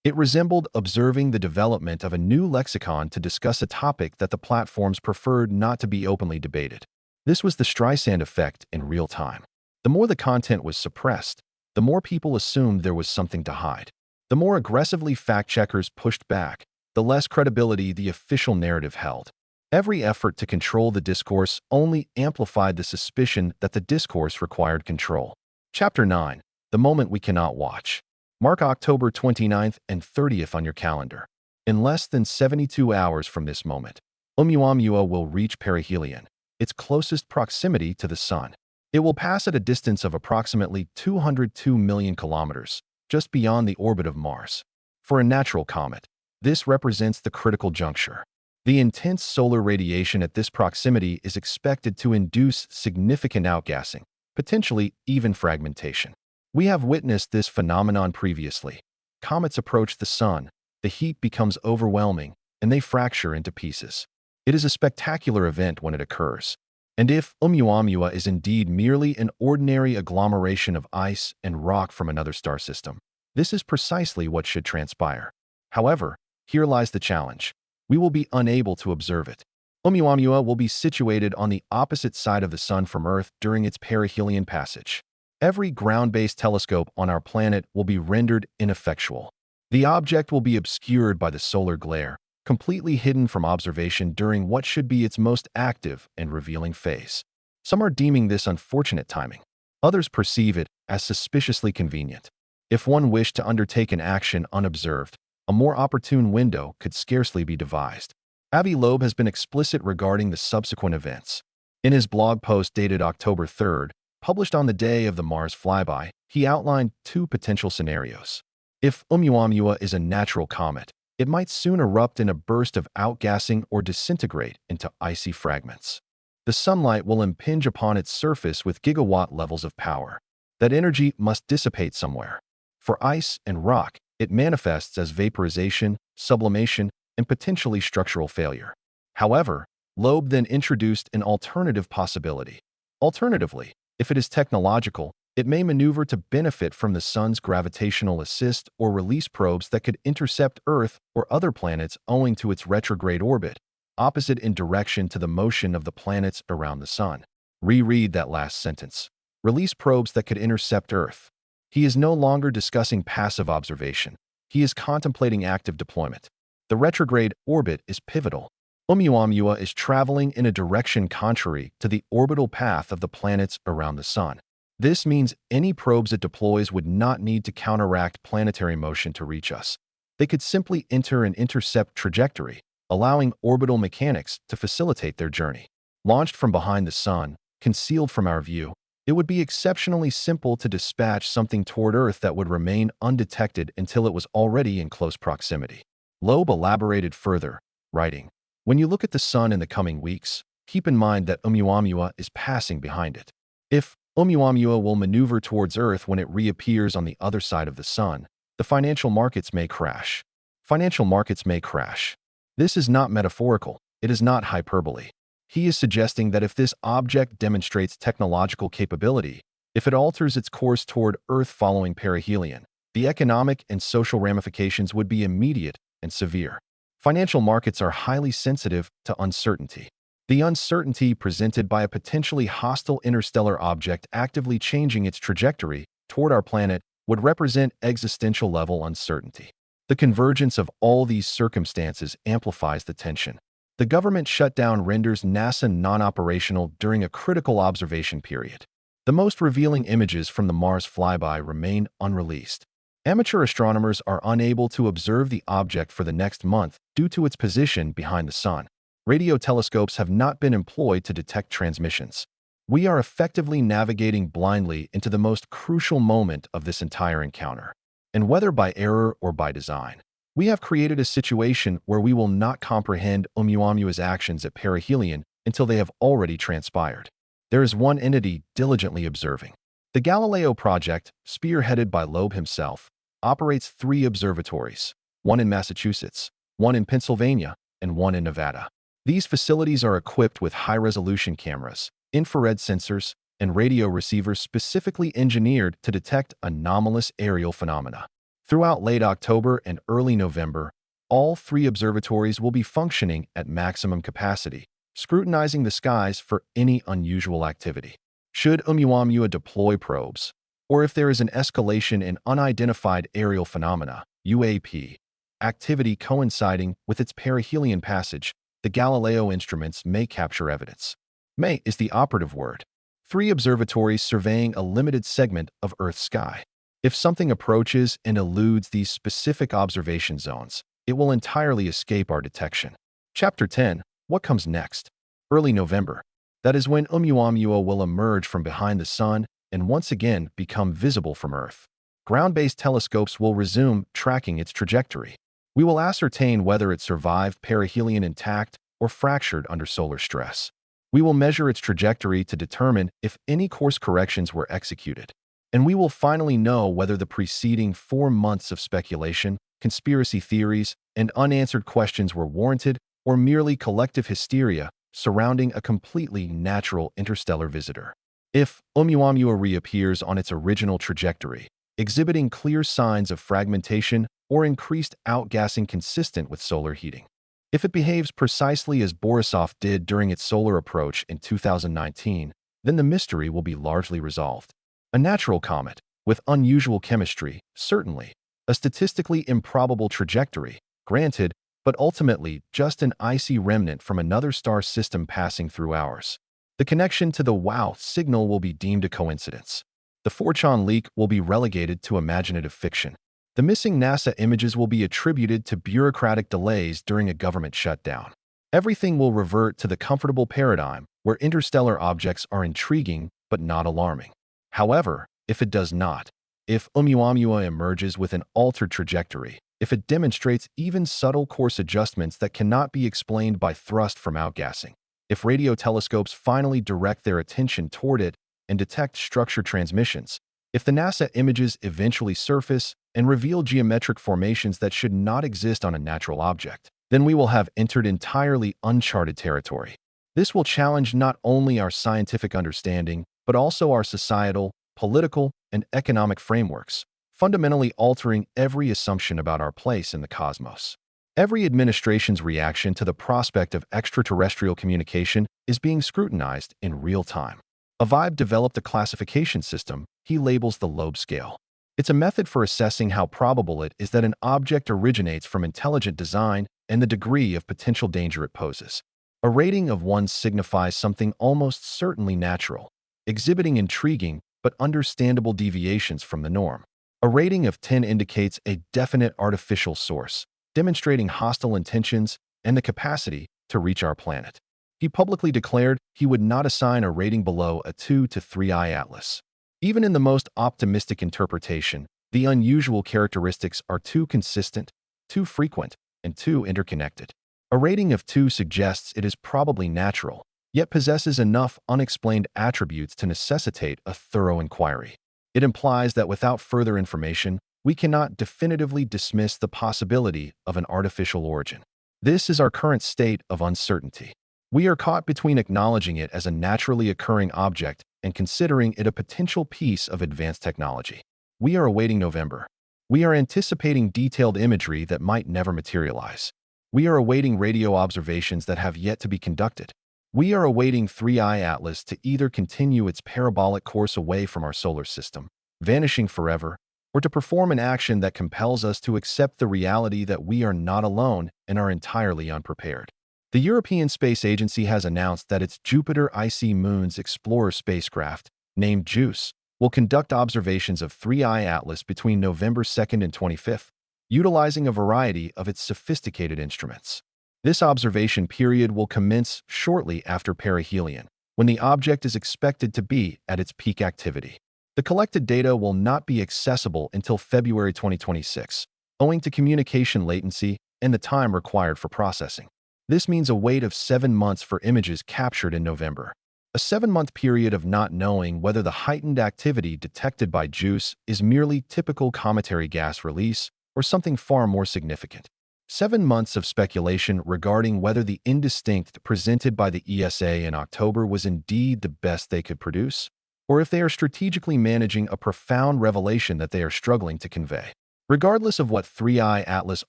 It resembled observing the development of a new lexicon to discuss a topic that the platforms preferred not to be openly debated. This was the Streisand effect in real time. The more the content was suppressed, the more people assumed there was something to hide. The more aggressively fact-checkers pushed back, the less credibility the official narrative held. Every effort to control the discourse only amplified the suspicion that the discourse required control. Chapter 9. The Moment We Cannot Watch. Mark October 29th and 30th on your calendar. In less than 72 hours from this moment, Oumuamua will reach perihelion, its closest proximity to the Sun. It will pass at a distance of approximately 202 million kilometers, just beyond the orbit of Mars. For a natural comet, this represents the critical juncture. The intense solar radiation at this proximity is expected to induce significant outgassing, potentially even fragmentation. We have witnessed this phenomenon previously. Comets approach the Sun, the heat becomes overwhelming, and they fracture into pieces. It is a spectacular event when it occurs. And if Oumuamua is indeed merely an ordinary agglomeration of ice and rock from another star system, this is precisely what should transpire. However, here lies the challenge. We will be unable to observe it. Oumuamua will be situated on the opposite side of the Sun from Earth during its perihelion passage. Every ground-based telescope on our planet will be rendered ineffectual. The object will be obscured by the solar glare, completely hidden from observation during what should be its most active and revealing phase. Some are deeming this unfortunate timing. Others perceive it as suspiciously convenient. If one wished to undertake an action unobserved, a more opportune window could scarcely be devised. Loeb has been explicit regarding the subsequent events. In his blog post dated October 3rd, published on the day of the Mars flyby, he outlined two potential scenarios. If Oumuamua is a natural comet, it might soon erupt in a burst of outgassing or disintegrate into icy fragments. The sunlight will impinge upon its surface with gigawatt levels of power. That energy must dissipate somewhere. For ice and rock, it manifests as vaporization, sublimation, and potentially structural failure. However, Loeb then introduced an alternative possibility. Alternatively, if it is technological, it may maneuver to benefit from the Sun's gravitational assist or release probes that could intercept Earth or other planets owing to its retrograde orbit, opposite in direction to the motion of the planets around the Sun. Reread that last sentence. Release probes that could intercept Earth. He is no longer discussing passive observation. He is contemplating active deployment. The retrograde orbit is pivotal. Oumuamua is traveling in a direction contrary to the orbital path of the planets around the Sun. This means any probes it deploys would not need to counteract planetary motion to reach us. They could simply enter an intercept trajectory, allowing orbital mechanics to facilitate their journey. Launched from behind the Sun, concealed from our view, it would be exceptionally simple to dispatch something toward Earth that would remain undetected until it was already in close proximity. Loeb elaborated further, writing, "When you look at the Sun in the coming weeks, keep in mind that Oumuamua is passing behind it. If Oumuamua will maneuver towards Earth when it reappears on the other side of the Sun, the financial markets may crash. Financial markets may crash. This is not metaphorical. It is not hyperbole. He is suggesting that if this object demonstrates technological capability, if it alters its course toward Earth following perihelion, the economic and social ramifications would be immediate and severe. Financial markets are highly sensitive to uncertainty. The uncertainty presented by a potentially hostile interstellar object actively changing its trajectory toward our planet would represent existential-level uncertainty. The convergence of all these circumstances amplifies the tension. The government shutdown renders NASA non-operational during a critical observation period. The most revealing images from the Mars flyby remain unreleased. Amateur astronomers are unable to observe the object for the next month due to its position behind the Sun. Radio telescopes have not been employed to detect transmissions. We are effectively navigating blindly into the most crucial moment of this entire encounter. And whether by error or by design, we have created a situation where we will not comprehend Oumuamua's actions at perihelion until they have already transpired. There is one entity diligently observing. The Galileo project, spearheaded by Loeb himself, operates 3 observatories, one in Massachusetts, one in Pennsylvania, and one in Nevada. These facilities are equipped with high-resolution cameras, infrared sensors, and radio receivers specifically engineered to detect anomalous aerial phenomena. Throughout late October and early November, all 3 observatories will be functioning at maximum capacity, scrutinizing the skies for any unusual activity. Should Oumuamua deploy probes, or if there is an escalation in unidentified aerial phenomena, UAP, activity coinciding with its perihelion passage, the Galileo instruments may capture evidence. May is the operative word. 3 observatories surveying a limited segment of Earth's sky. If something approaches and eludes these specific observation zones, it will entirely escape our detection. Chapter 10. What comes next? Early November. That is when Oumuamua will emerge from behind the Sun and once again become visible from Earth. Ground-based telescopes will resume tracking its trajectory. We will ascertain whether it survived perihelion intact or fractured under solar stress. We will measure its trajectory to determine if any course corrections were executed. And we will finally know whether the preceding 4 months of speculation, conspiracy theories, and unanswered questions were warranted or merely collective hysteria surrounding a completely natural interstellar visitor. If Oumuamua reappears on its original trajectory, exhibiting clear signs of fragmentation or increased outgassing consistent with solar heating. If it behaves precisely as Borisov did during its solar approach in 2019, then the mystery will be largely resolved. A natural comet, with unusual chemistry, certainly. A statistically improbable trajectory, granted, but ultimately just an icy remnant from another star system passing through ours. The connection to the WOW signal will be deemed a coincidence. The Fortune leak will be relegated to imaginative fiction. The missing NASA images will be attributed to bureaucratic delays during a government shutdown. Everything will revert to the comfortable paradigm where interstellar objects are intriguing but not alarming. However, if it does not, if Oumuamua emerges with an altered trajectory, if it demonstrates even subtle course adjustments that cannot be explained by thrust from outgassing, if radio telescopes finally direct their attention toward it and detect structure transmissions, if the NASA images eventually surface and reveal geometric formations that should not exist on a natural object, then we will have entered entirely uncharted territory. This will challenge not only our scientific understanding, but also our societal, political, and economic frameworks, fundamentally altering every assumption about our place in the cosmos. Every administration's reaction to the prospect of extraterrestrial communication is being scrutinized in real time. Avive developed a classification system he labels the loeb scale. It's a method for assessing how probable it is that an object originates from intelligent design and the degree of potential danger it poses. A rating of 1 signifies something almost certainly natural, exhibiting intriguing but understandable deviations from the norm. A rating of 10 indicates a definite artificial source, demonstrating hostile intentions and the capacity to reach our planet. He publicly declared he would not assign a rating below a 2 to 3i atlas. Even in the most optimistic interpretation, the unusual characteristics are too consistent, too frequent, and too interconnected. A rating of 2 suggests it is probably natural, yet possesses enough unexplained attributes to necessitate a thorough inquiry. It implies that without further information, we cannot definitively dismiss the possibility of an artificial origin. This is our current state of uncertainty. We are caught between acknowledging it as a naturally occurring object and considering it a potential piece of advanced technology. We are awaiting November. We are anticipating detailed imagery that might never materialize. We are awaiting radio observations that have yet to be conducted. We are awaiting 3i Atlas to either continue its parabolic course away from our solar system, vanishing forever, or to perform an action that compels us to accept the reality that we are not alone and are entirely unprepared. The European Space Agency has announced that its Jupiter Icy Moons Explorer spacecraft, named JUICE, will conduct observations of 3i Atlas between November 2nd and 25th, utilizing a variety of its sophisticated instruments. This observation period will commence shortly after perihelion, when the object is expected to be at its peak activity. The collected data will not be accessible until February 2026, owing to communication latency and the time required for processing. This means a wait of 7 months for images captured in November. A 7-month period of not knowing whether the heightened activity detected by JUICE is merely typical cometary gas release or something far more significant. 7 months of speculation regarding whether the indistinct presented by the ESA in October was indeed the best they could produce, or if they are strategically managing a profound revelation that they are struggling to convey. Regardless of what 3i Atlas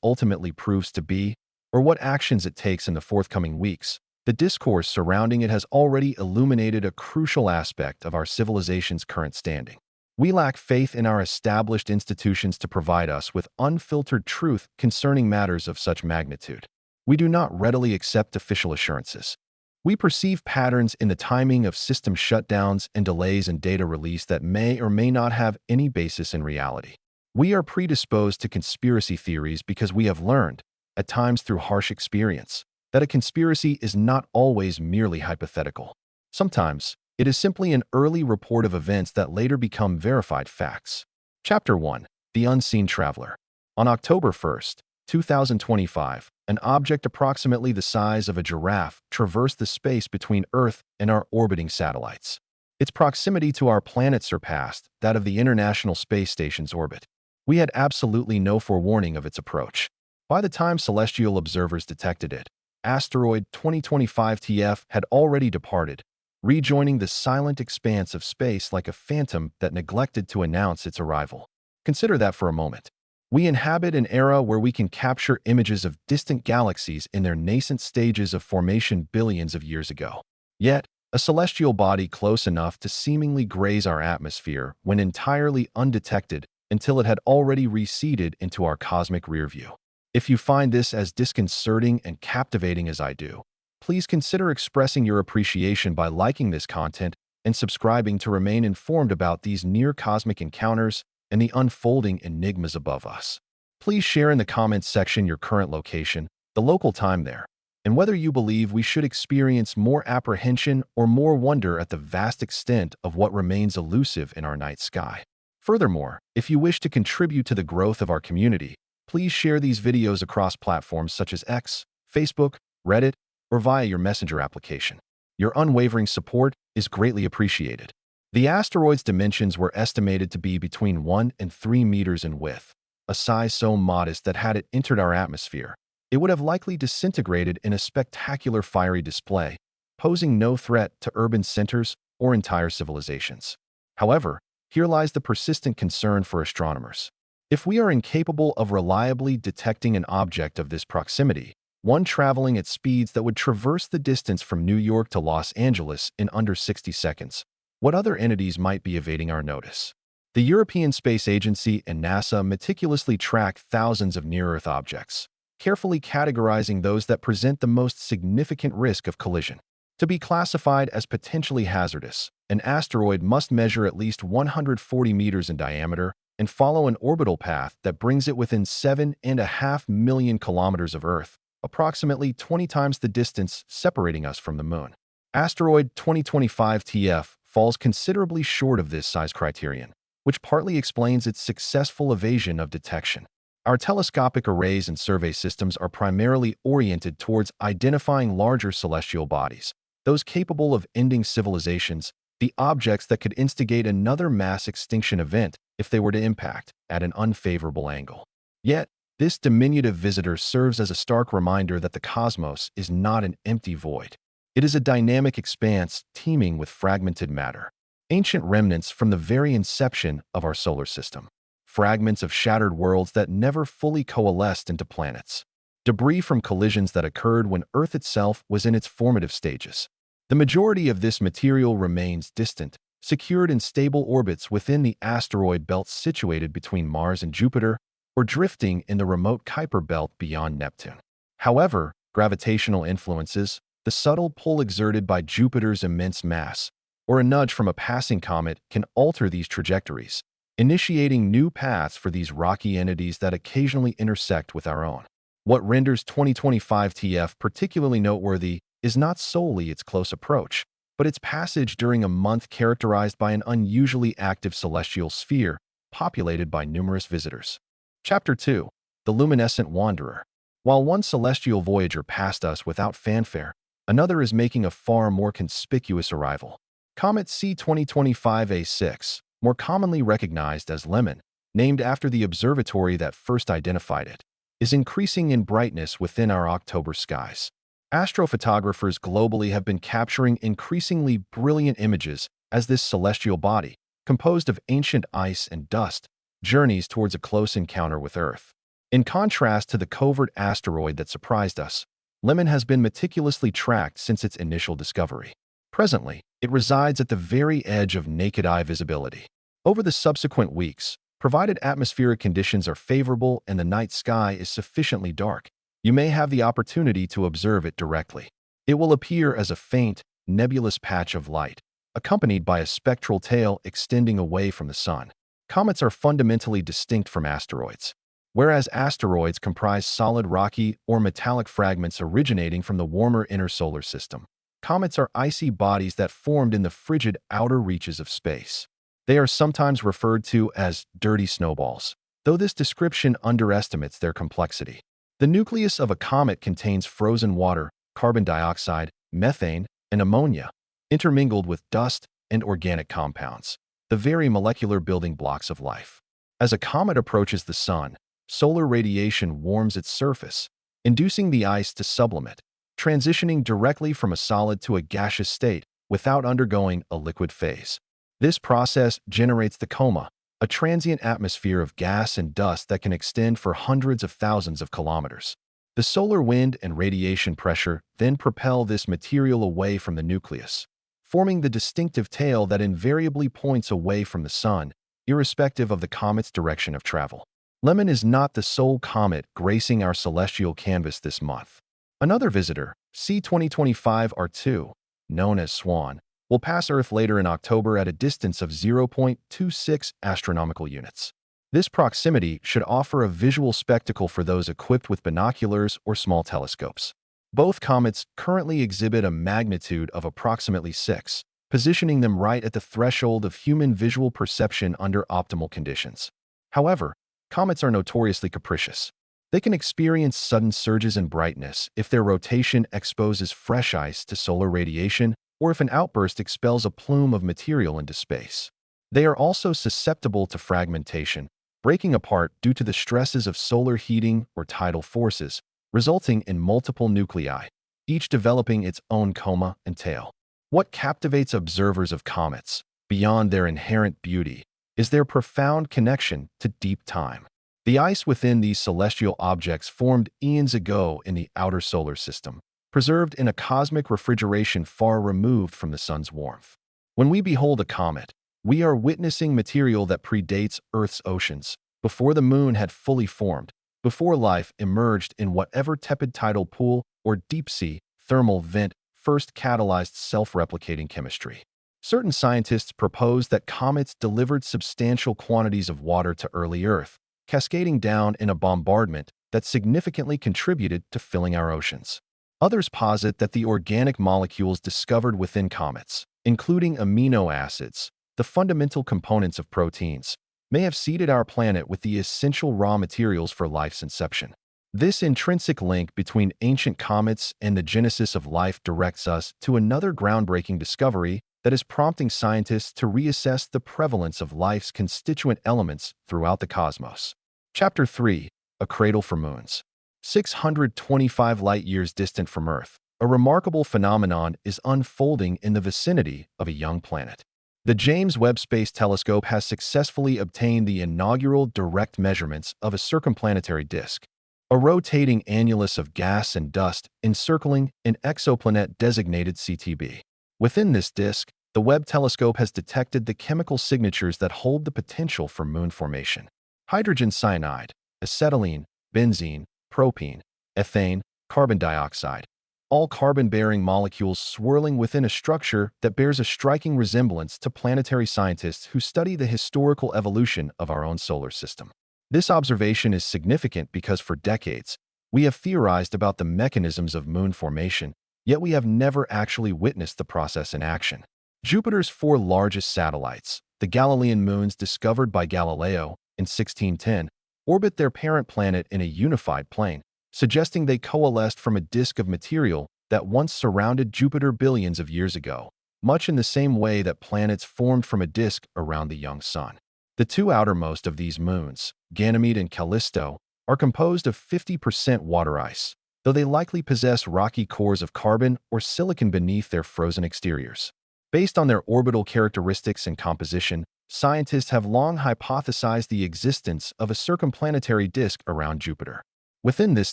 ultimately proves to be, or what actions it takes in the forthcoming weeks, the discourse surrounding it has already illuminated a crucial aspect of our civilization's current standing. We lack faith in our established institutions to provide us with unfiltered truth concerning matters of such magnitude. We do not readily accept official assurances. We perceive patterns in the timing of system shutdowns and delays in data release that may or may not have any basis in reality. We are predisposed to conspiracy theories because we have learned, at times through harsh experience, that a conspiracy is not always merely hypothetical. Sometimes, it is simply an early report of events that later become verified facts. Chapter 1. The Unseen Traveler. On October 1st, 2025, an object approximately the size of a giraffe traversed the space between Earth and our orbiting satellites. Its proximity to our planet surpassed that of the International Space Station's orbit. We had absolutely no forewarning of its approach. By the time celestial observers detected it, asteroid 2025 TF had already departed, rejoining the silent expanse of space like a phantom that neglected to announce its arrival. Consider that for a moment. We inhabit an era where we can capture images of distant galaxies in their nascent stages of formation billions of years ago. Yet, a celestial body close enough to seemingly graze our atmosphere went entirely undetected until it had already receded into our cosmic rearview. If you find this as disconcerting and captivating as I do, please consider expressing your appreciation by liking this content and subscribing to remain informed about these near-cosmic encounters and the unfolding enigmas above us. Please share in the comments section your current location, the local time there, and whether you believe we should experience more apprehension or more wonder at the vast extent of what remains elusive in our night sky. Furthermore, if you wish to contribute to the growth of our community, please share these videos across platforms such as X, Facebook, Reddit, or via your Messenger application. Your unwavering support is greatly appreciated. The asteroid's dimensions were estimated to be between 1 and 3 meters in width, a size so modest that had it entered our atmosphere, it would have likely disintegrated in a spectacular fiery display, posing no threat to urban centers or entire civilizations. However, here lies the persistent concern for astronomers. If we are incapable of reliably detecting an object of this proximity, one traveling at speeds that would traverse the distance from New York to Los Angeles in under 60 seconds, what other entities might be evading our notice? The European Space Agency and NASA meticulously track thousands of near-Earth objects, carefully categorizing those that present the most significant risk of collision. To be classified as potentially hazardous, an asteroid must measure at least 140 meters in diameter and follow an orbital path that brings it within 7.5 million kilometers of Earth, approximately 20 times the distance separating us from the Moon. Asteroid 2025 TF falls considerably short of this size criterion, which partly explains its successful evasion of detection. Our telescopic arrays and survey systems are primarily oriented towards identifying larger celestial bodies, those capable of ending civilizations, the objects that could instigate another mass extinction event if they were to impact at an unfavorable angle. Yet, this diminutive visitor serves as a stark reminder that the cosmos is not an empty void. It is a dynamic expanse teeming with fragmented matter, ancient remnants from the very inception of our solar system, fragments of shattered worlds that never fully coalesced into planets, debris from collisions that occurred when Earth itself was in its formative stages. The majority of this material remains distant, secured in stable orbits within the asteroid belts situated between Mars and Jupiter, or drifting in the remote Kuiper belt beyond Neptune. However, gravitational influences, the subtle pull exerted by Jupiter's immense mass, or a nudge from a passing comet can alter these trajectories, initiating new paths for these rocky entities that occasionally intersect with our own. What renders 2025 TF particularly noteworthy is not solely its close approach, but its passage during a month characterized by an unusually active celestial sphere populated by numerous visitors. Chapter 2. The Luminescent Wanderer. While one celestial voyager passed us without fanfare, another is making a far more conspicuous arrival. Comet C 2025A6, more commonly recognized as Lemon, named after the observatory that first identified it, is increasing in brightness within our October skies. Astrophotographers globally have been capturing increasingly brilliant images as this celestial body, composed of ancient ice and dust, journeys towards a close encounter with Earth. In contrast to the covert asteroid that surprised us, Lemon has been meticulously tracked since its initial discovery. Presently, it resides at the very edge of naked eye visibility, Over the subsequent weeks, provided atmospheric conditions are favorable and the night sky is sufficiently dark, you may have the opportunity to observe it directly. It will appear as a faint, nebulous patch of light, accompanied by a spectral tail extending away from the sun. Comets are fundamentally distinct from asteroids. Whereas asteroids comprise solid rocky or metallic fragments originating from the warmer inner solar system, comets are icy bodies that formed in the frigid outer reaches of space. They are sometimes referred to as dirty snowballs, though this description underestimates their complexity. The nucleus of a comet contains frozen water, carbon dioxide, methane, and ammonia, intermingled with dust and organic compounds, the very molecular building blocks of life. As a comet approaches the sun, solar radiation warms its surface, inducing the ice to sublimate, transitioning directly from a solid to a gaseous state without undergoing a liquid phase. This process generates the coma, a transient atmosphere of gas and dust that can extend for hundreds of thousands of kilometers. The solar wind and radiation pressure then propel this material away from the nucleus, forming the distinctive tail that invariably points away from the sun, irrespective of the comet's direction of travel. Lemon is not the sole comet gracing our celestial canvas this month. Another visitor, C 2025 R2, known as Swan, will pass Earth later in October at a distance of 0.26 astronomical units. This proximity should offer a visual spectacle for those equipped with binoculars or small telescopes. Both comets currently exhibit a magnitude of approximately 6, positioning them right at the threshold of human visual perception under optimal conditions. However, comets are notoriously capricious. They can experience sudden surges in brightness if their rotation exposes fresh ice to solar radiation or if an outburst expels a plume of material into space. They are also susceptible to fragmentation, breaking apart due to the stresses of solar heating or tidal forces, resulting in multiple nuclei, each developing its own coma and tail. What captivates observers of comets, beyond their inherent beauty, is their profound connection to deep time. The ice within these celestial objects formed eons ago in the outer solar system, preserved in a cosmic refrigeration far removed from the sun's warmth. When we behold a comet, we are witnessing material that predates Earth's oceans, before the moon had fully formed, before life emerged in whatever tepid tidal pool or deep-sea thermal vent first catalyzed self-replicating chemistry. Certain scientists propose that comets delivered substantial quantities of water to early Earth, cascading down in a bombardment that significantly contributed to filling our oceans. Others posit that the organic molecules discovered within comets, including amino acids, the fundamental components of proteins, may have seeded our planet with the essential raw materials for life's inception. This intrinsic link between ancient comets and the genesis of life directs us to another groundbreaking discovery that is prompting scientists to reassess the prevalence of life's constituent elements throughout the cosmos. Chapter 3. A Cradle for Moons. 625 light-years distant from Earth, a remarkable phenomenon is unfolding in the vicinity of a young planet. The James Webb Space Telescope has successfully obtained the inaugural direct measurements of a circumplanetary disk, a rotating annulus of gas and dust encircling an exoplanet designated CTB. Within this disk, the Webb telescope has detected the chemical signatures that hold the potential for moon formation. Hydrogen cyanide, acetylene, benzene, propene, ethane, carbon dioxide, all carbon-bearing molecules swirling within a structure that bears a striking resemblance to planetary scientists who study the historical evolution of our own solar system. This observation is significant because for decades, we have theorized about the mechanisms of moon formation, yet we have never actually witnessed the process in action. Jupiter's 4 largest satellites, the Galilean moons discovered by Galileo in 1610, orbit their parent planet in a unified plane, suggesting they coalesced from a disk of material that once surrounded Jupiter billions of years ago, much in the same way that planets formed from a disk around the young sun. The 2 outermost of these moons, Ganymede and Callisto, are composed of 50% water ice, though they likely possess rocky cores of carbon or silicon beneath their frozen exteriors. Based on their orbital characteristics and composition, scientists have long hypothesized the existence of a circumplanetary disk around Jupiter. Within this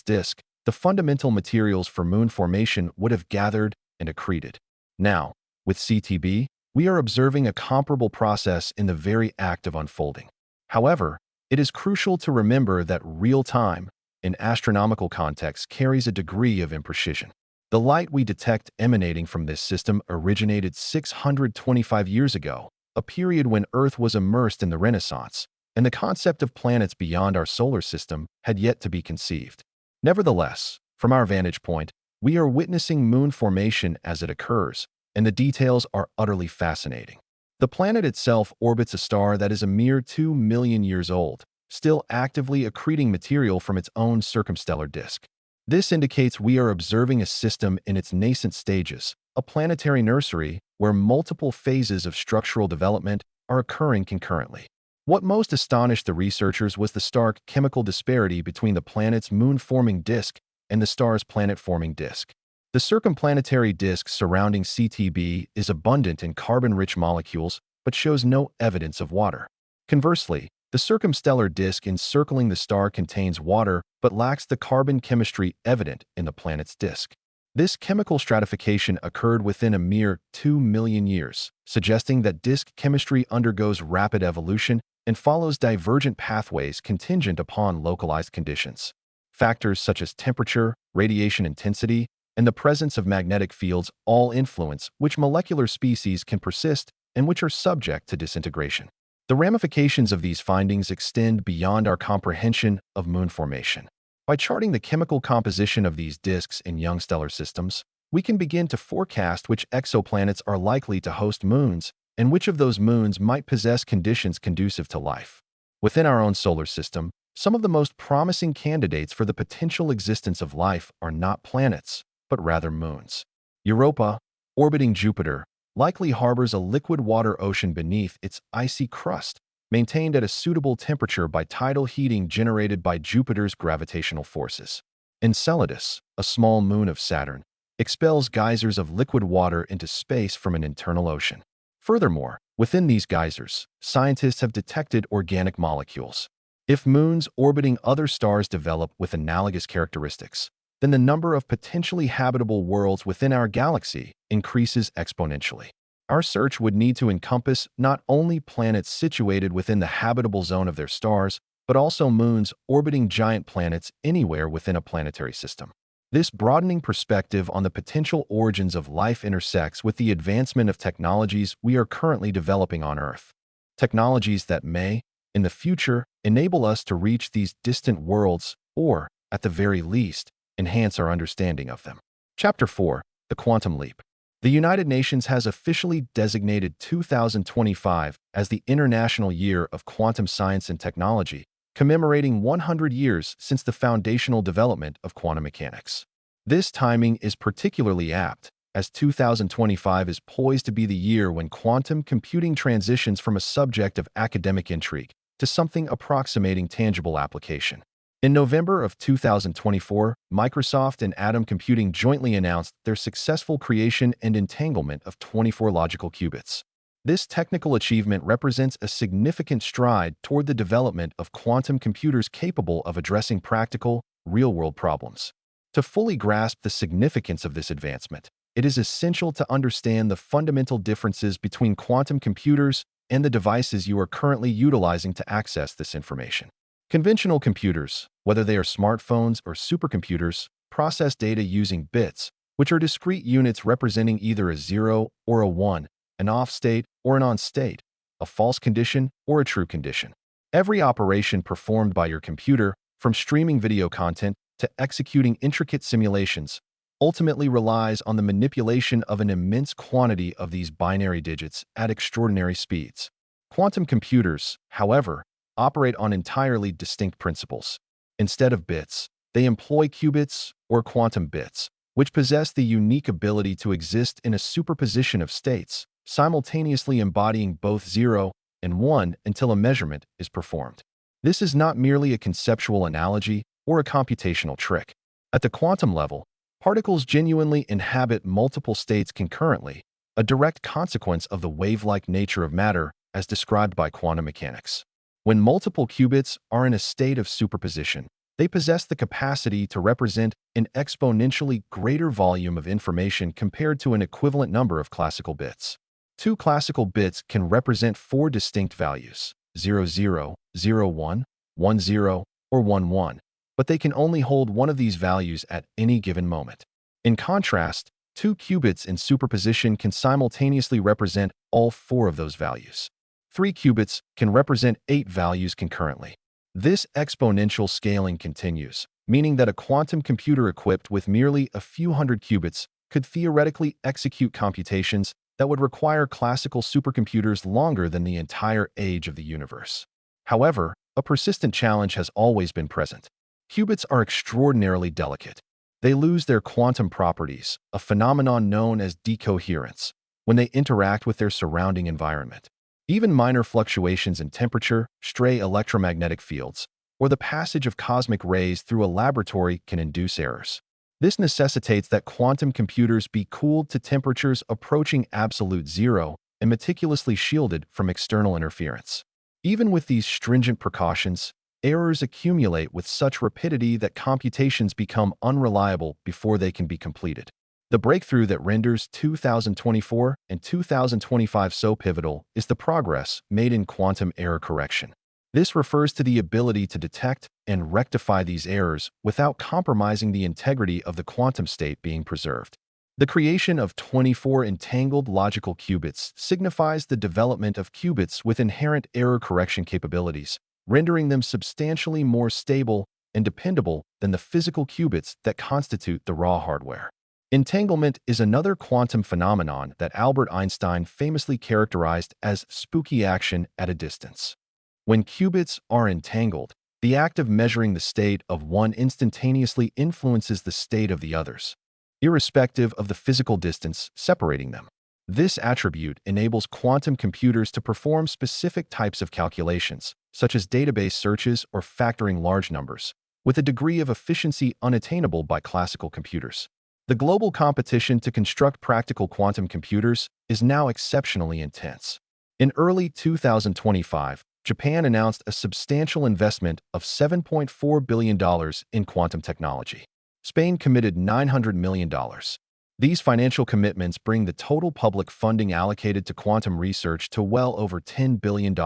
disk, the fundamental materials for moon formation would have gathered and accreted. Now, with CTB, We are observing a comparable process in the very act of unfolding. However, it is crucial to remember that real time, in astronomical context, carries a degree of imprecision. The light we detect emanating from this system originated 625 years ago, a period when Earth was immersed in the Renaissance, and the concept of planets beyond our solar system had yet to be conceived. Nevertheless, from our vantage point, we are witnessing moon formation as it occurs, and the details are utterly fascinating. The planet itself orbits a star that is a mere 2 million years old, still actively accreting material from its own circumstellar disk. This indicates we are observing a system in its nascent stages, a planetary nursery where multiple phases of structural development are occurring concurrently. What most astonished the researchers was the stark chemical disparity between the planet's moon-forming disk and the star's planet-forming disk. The circumplanetary disk surrounding CTB is abundant in carbon-rich molecules but shows no evidence of water. Conversely, the circumstellar disk encircling the star contains water but lacks the carbon chemistry evident in the planet's disk. This chemical stratification occurred within a mere 2 million years, suggesting that disk chemistry undergoes rapid evolution and follows divergent pathways contingent upon localized conditions. Factors such as temperature, radiation intensity, and the presence of magnetic fields all influence which molecular species can persist and which are subject to disintegration. The ramifications of these findings extend beyond our comprehension of moon formation. By charting the chemical composition of these disks in young stellar systems, we can begin to forecast which exoplanets are likely to host moons and which of those moons might possess conditions conducive to life. Within our own solar system, some of the most promising candidates for the potential existence of life are not planets, but rather moons. Europa, orbiting Jupiter, likely harbors a liquid water ocean beneath its icy crust, maintained at a suitable temperature by tidal heating generated by Jupiter's gravitational forces. Enceladus, a small moon of Saturn, expels geysers of liquid water into space from an internal ocean. Furthermore, within these geysers, scientists have detected organic molecules. If moons orbiting other stars develop with analogous characteristics, then the number of potentially habitable worlds within our galaxy increases exponentially. Our search would need to encompass not only planets situated within the habitable zone of their stars, but also moons orbiting giant planets anywhere within a planetary system. This broadening perspective on the potential origins of life intersects with the advancement of technologies we are currently developing on Earth. Technologies that may, in the future, enable us to reach these distant worlds or, at the very least, enhance our understanding of them. Chapter 4. The Quantum Leap. The United Nations has officially designated 2025 as the International Year of Quantum Science and Technology, commemorating 100 years since the foundational development of quantum mechanics. This timing is particularly apt, as 2025 is poised to be the year when quantum computing transitions from a subject of academic intrigue to something approximating tangible application. In November of 2024, Microsoft and Atom Computing jointly announced their successful creation and entanglement of 24 logical qubits. This technical achievement represents a significant stride toward the development of quantum computers capable of addressing practical, real-world problems. To fully grasp the significance of this advancement, it is essential to understand the fundamental differences between quantum computers and the devices you are currently utilizing to access this information. Conventional computers, whether they are smartphones or supercomputers, process data using bits, which are discrete units representing either a 0 or a 1, an off state or an on state, a false condition or a true condition. Every operation performed by your computer, from streaming video content to executing intricate simulations, ultimately relies on the manipulation of an immense quantity of these binary digits at extraordinary speeds. Quantum computers, however, operate on entirely distinct principles. Instead of bits, they employ qubits or quantum bits, which possess the unique ability to exist in a superposition of states, simultaneously embodying both 0 and 1 until a measurement is performed. This is not merely a conceptual analogy or a computational trick. At the quantum level, particles genuinely inhabit multiple states concurrently, a direct consequence of the wave-like nature of matter as described by quantum mechanics. When multiple qubits are in a state of superposition, they possess the capacity to represent an exponentially greater volume of information compared to an equivalent number of classical bits. Two classical bits can represent four distinct values, 00, 01, 10, or 11, but they can only hold one of these values at any given moment. In contrast, two qubits in superposition can simultaneously represent all four of those values. Three qubits can represent 8 values concurrently. This exponential scaling continues, meaning that a quantum computer equipped with merely a few hundred qubits could theoretically execute computations that would require classical supercomputers longer than the entire age of the universe. However, a persistent challenge has always been present. Qubits are extraordinarily delicate. They lose their quantum properties, a phenomenon known as decoherence, when they interact with their surrounding environment. Even minor fluctuations in temperature, stray electromagnetic fields, or the passage of cosmic rays through a laboratory can induce errors. This necessitates that quantum computers be cooled to temperatures approaching absolute zero and meticulously shielded from external interference. Even with these stringent precautions, errors accumulate with such rapidity that computations become unreliable before they can be completed. The breakthrough that renders 2024 and 2025 so pivotal is the progress made in quantum error correction. This refers to the ability to detect and rectify these errors without compromising the integrity of the quantum state being preserved. The creation of 24 entangled logical qubits signifies the development of qubits with inherent error correction capabilities, rendering them substantially more stable and dependable than the physical qubits that constitute the raw hardware. Entanglement is another quantum phenomenon that Albert Einstein famously characterized as spooky action at a distance. When qubits are entangled, the act of measuring the state of one instantaneously influences the state of the others, irrespective of the physical distance separating them. This attribute enables quantum computers to perform specific types of calculations, such as database searches or factoring large numbers, with a degree of efficiency unattainable by classical computers. The global competition to construct practical quantum computers is now exceptionally intense. In early 2025, Japan announced a substantial investment of $7.4 billion in quantum technology. Spain committed $900 million. These financial commitments bring the total public funding allocated to quantum research to well over $10 billion,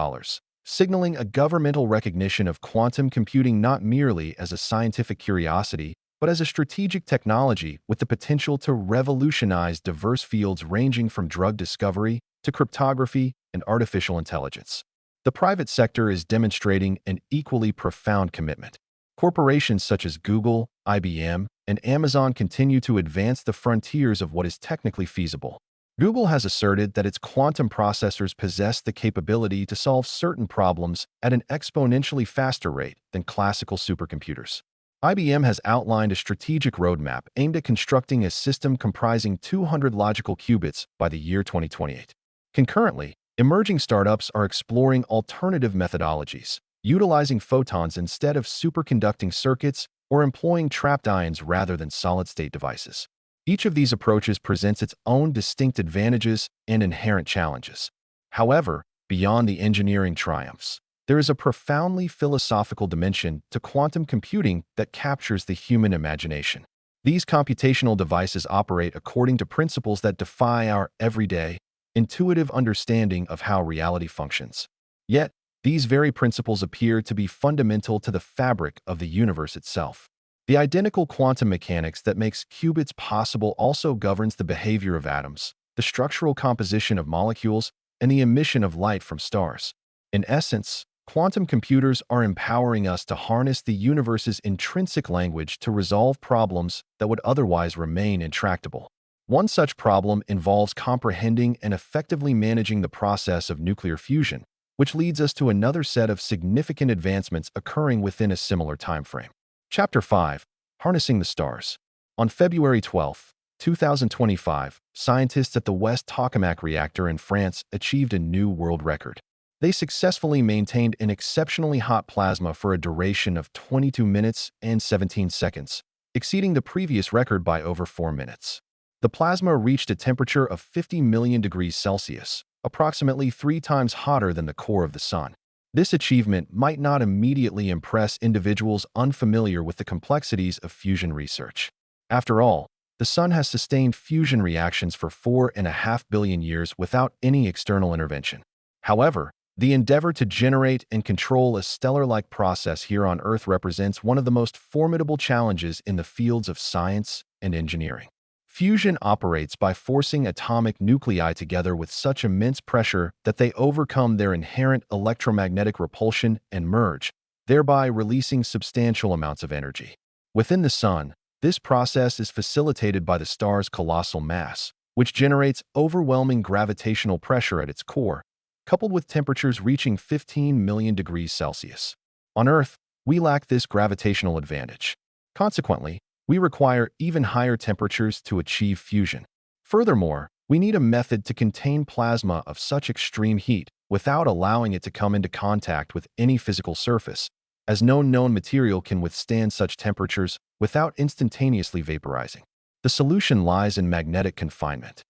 signaling a governmental recognition of quantum computing not merely as a scientific curiosity, but as a strategic technology with the potential to revolutionize diverse fields ranging from drug discovery to cryptography and artificial intelligence. The private sector is demonstrating an equally profound commitment. Corporations such as Google, IBM, and Amazon continue to advance the frontiers of what is technically feasible. Google has asserted that its quantum processors possess the capability to solve certain problems at an exponentially faster rate than classical supercomputers. IBM has outlined a strategic roadmap aimed at constructing a system comprising 200 logical qubits by the year 2028. Concurrently, emerging startups are exploring alternative methodologies, utilizing photons instead of superconducting circuits or employing trapped ions rather than solid-state devices. Each of these approaches presents its own distinct advantages and inherent challenges. However, beyond the engineering triumphs, there is a profoundly philosophical dimension to quantum computing that captures the human imagination. These computational devices operate according to principles that defy our everyday, intuitive understanding of how reality functions. Yet, these very principles appear to be fundamental to the fabric of the universe itself. The identical quantum mechanics that makes qubits possible also governs the behavior of atoms, the structural composition of molecules, and the emission of light from stars. In essence, quantum computers are empowering us to harness the universe's intrinsic language to resolve problems that would otherwise remain intractable. One such problem involves comprehending and effectively managing the process of nuclear fusion, which leads us to another set of significant advancements occurring within a similar timeframe. Chapter 5. Harnessing the Stars. On February 12, 2025, scientists at the West Tokamak reactor in France achieved a new world record. They successfully maintained an exceptionally hot plasma for a duration of 22 minutes and 17 seconds, exceeding the previous record by over 4 minutes. The plasma reached a temperature of 50 million degrees Celsius, approximately 3 times hotter than the core of the Sun. This achievement might not immediately impress individuals unfamiliar with the complexities of fusion research. After all, the Sun has sustained fusion reactions for 4.5 billion years without any external intervention. However, the endeavor to generate and control a stellar-like process here on Earth represents one of the most formidable challenges in the fields of science and engineering. Fusion operates by forcing atomic nuclei together with such immense pressure that they overcome their inherent electromagnetic repulsion and merge, thereby releasing substantial amounts of energy. Within the Sun, this process is facilitated by the star's colossal mass, which generates overwhelming gravitational pressure at its core, coupled with temperatures reaching 15 million degrees Celsius. On Earth, we lack this gravitational advantage. Consequently, we require even higher temperatures to achieve fusion. Furthermore, we need a method to contain plasma of such extreme heat without allowing it to come into contact with any physical surface, as no known material can withstand such temperatures without instantaneously vaporizing. The solution lies in magnetic confinement.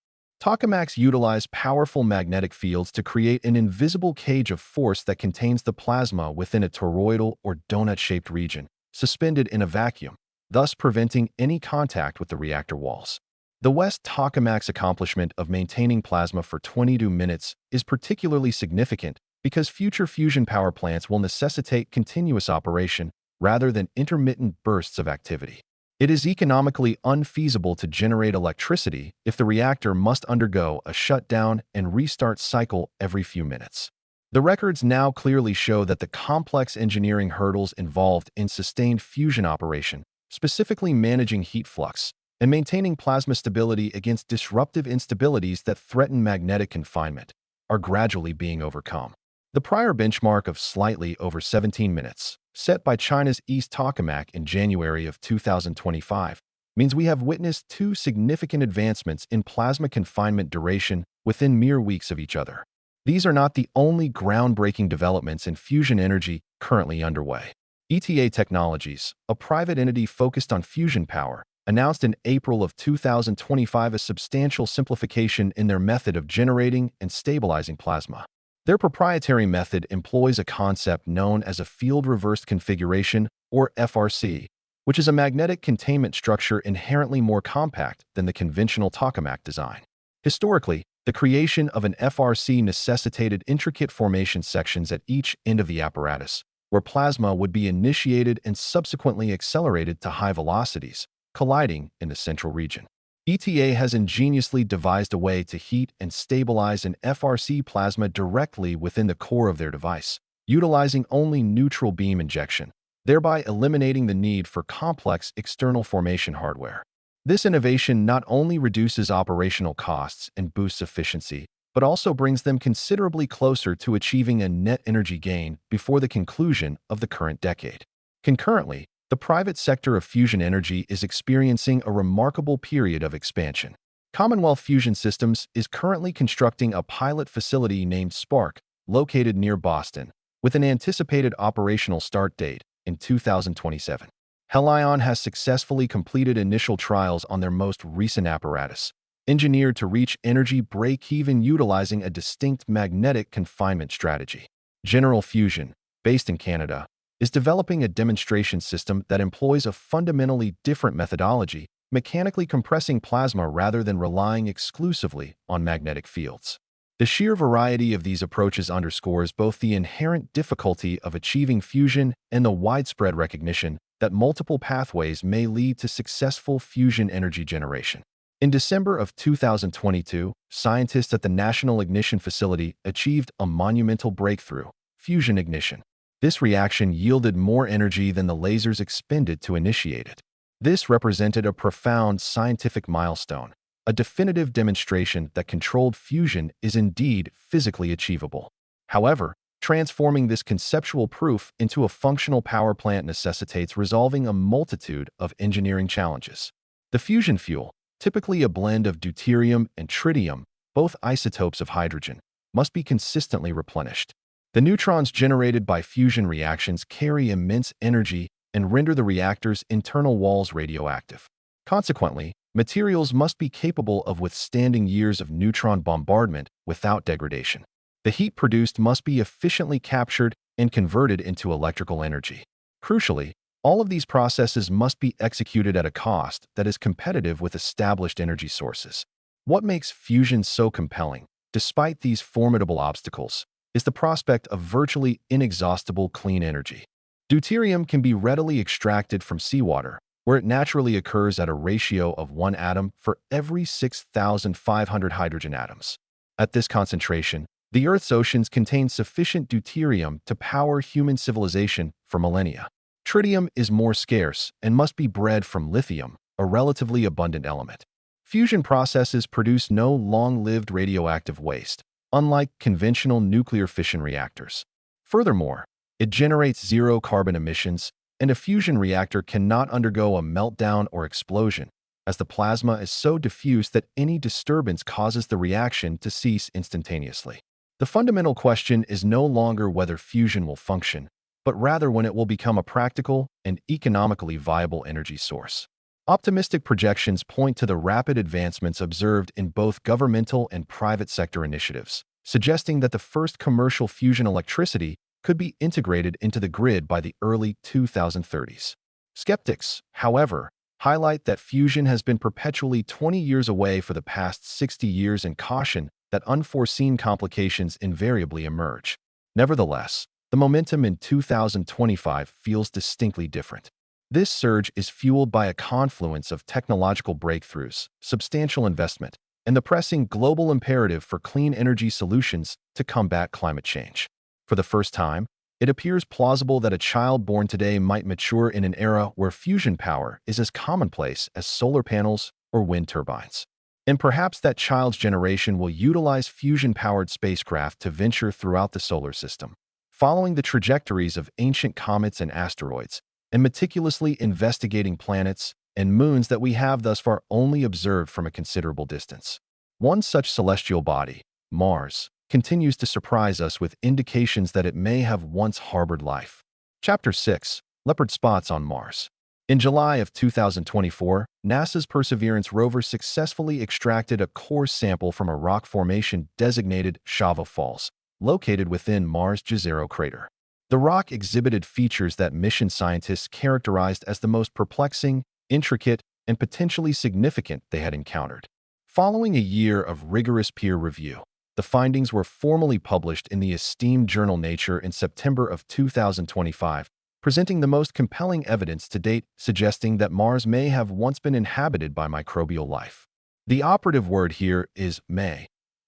Tokamaks utilize powerful magnetic fields to create an invisible cage of force that contains the plasma within a toroidal or donut-shaped region, suspended in a vacuum, thus preventing any contact with the reactor walls. The West Tokamak's accomplishment of maintaining plasma for 22 minutes is particularly significant because future fusion power plants will necessitate continuous operation rather than intermittent bursts of activity. It is economically unfeasible to generate electricity if the reactor must undergo a shutdown and restart cycle every few minutes. The records now clearly show that the complex engineering hurdles involved in sustained fusion operation, specifically managing heat flux and maintaining plasma stability against disruptive instabilities that threaten magnetic confinement, are gradually being overcome. The prior benchmark of slightly over 17 minutes, set by China's East Tokamak in January of 2025, means we have witnessed two significant advancements in plasma confinement duration within mere weeks of each other. These are not the only groundbreaking developments in fusion energy currently underway. ETA Technologies, a private entity focused on fusion power, announced in April of 2025 a substantial simplification in their method of generating and stabilizing plasma. Their proprietary method employs a concept known as a field-reversed configuration, or FRC, which is a magnetic containment structure inherently more compact than the conventional tokamak design. Historically, the creation of an FRC necessitated intricate formation sections at each end of the apparatus, where plasma would be initiated and subsequently accelerated to high velocities, colliding in the central region. ETA has ingeniously devised a way to heat and stabilize an FRC plasma directly within the core of their device, utilizing only neutral beam injection, thereby eliminating the need for complex external formation hardware. This innovation not only reduces operational costs and boosts efficiency, but also brings them considerably closer to achieving a net energy gain before the conclusion of the current decade. Concurrently, the private sector of fusion energy is experiencing a remarkable period of expansion. Commonwealth Fusion Systems is currently constructing a pilot facility named Spark, located near Boston, with an anticipated operational start date in 2027. Helion has successfully completed initial trials on their most recent apparatus, engineered to reach energy break-even utilizing a distinct magnetic confinement strategy. General Fusion, based in Canada, is developing a demonstration system that employs a fundamentally different methodology, mechanically compressing plasma rather than relying exclusively on magnetic fields. The sheer variety of these approaches underscores both the inherent difficulty of achieving fusion and the widespread recognition that multiple pathways may lead to successful fusion energy generation. In December of 2022, scientists at the National Ignition Facility achieved a monumental breakthrough: fusion ignition. This reaction yielded more energy than the lasers expended to initiate it. This represented a profound scientific milestone, a definitive demonstration that controlled fusion is indeed physically achievable. However, transforming this conceptual proof into a functional power plant necessitates resolving a multitude of engineering challenges. The fusion fuel, typically a blend of deuterium and tritium, both isotopes of hydrogen, must be consistently replenished. The neutrons generated by fusion reactions carry immense energy and render the reactor's internal walls radioactive. Consequently, materials must be capable of withstanding years of neutron bombardment without degradation. The heat produced must be efficiently captured and converted into electrical energy. Crucially, All of these processes must be executed at a cost that is competitive with established energy sources. What makes fusion so compelling, despite these formidable obstacles, is the prospect of virtually inexhaustible clean energy. Deuterium can be readily extracted from seawater, where it naturally occurs at a ratio of 1 atom for every 6,500 hydrogen atoms. At this concentration, the Earth's oceans contain sufficient deuterium to power human civilization for millennia. Tritium is more scarce and must be bred from lithium, a relatively abundant element. Fusion processes produce no long-lived radioactive waste, unlike conventional nuclear fission reactors. Furthermore, it generates zero carbon emissions, and a fusion reactor cannot undergo a meltdown or explosion, as the plasma is so diffuse that any disturbance causes the reaction to cease instantaneously. The fundamental question is no longer whether fusion will function, but rather when it will become a practical and economically viable energy source. Optimistic projections point to the rapid advancements observed in both governmental and private sector initiatives, suggesting that the first commercial fusion electricity could be integrated into the grid by the early 2030s. Skeptics, however, highlight that fusion has been perpetually 20 years away for the past 60 years and caution that unforeseen complications invariably emerge. Nevertheless, the momentum in 2025 feels distinctly different. This surge is fueled by a confluence of technological breakthroughs, substantial investment, and the pressing global imperative for clean energy solutions to combat climate change. For the first time, it appears plausible that a child born today might mature in an era where fusion power is as commonplace as solar panels or wind turbines. And perhaps that child's generation will utilize fusion-powered spacecraft to venture throughout the solar system, following the trajectories of ancient comets and asteroids, and meticulously investigating planets and moons that we have thus far only observed from a considerable distance. One such celestial body, Mars, continues to surprise us with indications that it may have once harbored life. Chapter 6: Leopard Spots on Mars. In July of 2024, NASA's Perseverance rover successfully extracted a core sample from a rock formation designated Shava Falls, located within Mars' Jezero crater. The rock exhibited features that mission scientists characterized as the most perplexing, intricate, and potentially significant they had encountered. Following a year of rigorous peer review, the findings were formally published in the esteemed journal Nature in September of 2025, presenting the most compelling evidence to date suggesting that Mars may have once been inhabited by microbial life. The operative word here is may,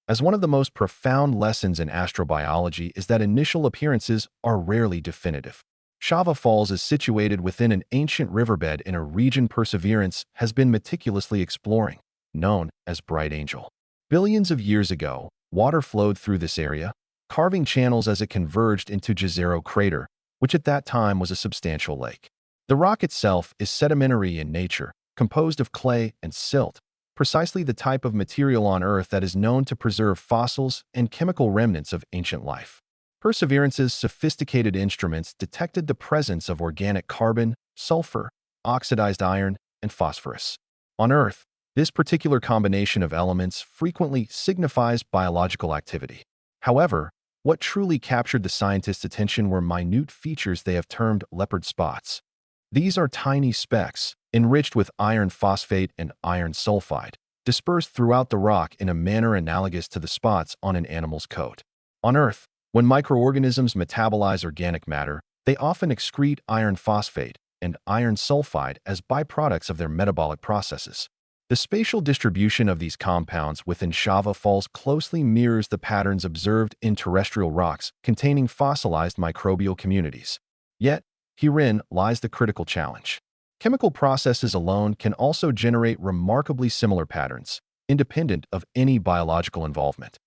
as one of the most profound lessons in astrobiology is that initial appearances are rarely definitive. Shava Falls is situated within an ancient riverbed in a region Perseverance has been meticulously exploring, known as Bright Angel. Billions of years ago, water flowed through this area, carving channels as it converged into Jezero crater, which at that time was a substantial lake. The rock itself is sedimentary in nature, composed of clay and silt, precisely the type of material on Earth that is known to preserve fossils and chemical remnants of ancient life. Perseverance's sophisticated instruments detected the presence of organic carbon, sulfur, oxidized iron, and phosphorus. On Earth, this particular combination of elements frequently signifies biological activity. However, what truly captured the scientists' attention were minute features they have termed leopard spots. These are tiny specks, enriched with iron phosphate and iron sulfide, dispersed throughout the rock in a manner analogous to the spots on an animal's coat. On Earth, when microorganisms metabolize organic matter, they often excrete iron phosphate and iron sulfide as byproducts of their metabolic processes. The spatial distribution of these compounds within Shava Falls closely mirrors the patterns observed in terrestrial rocks containing fossilized microbial communities. Yet, herein lies the critical challenge. Chemical processes alone can also generate remarkably similar patterns, independent of any biological involvement.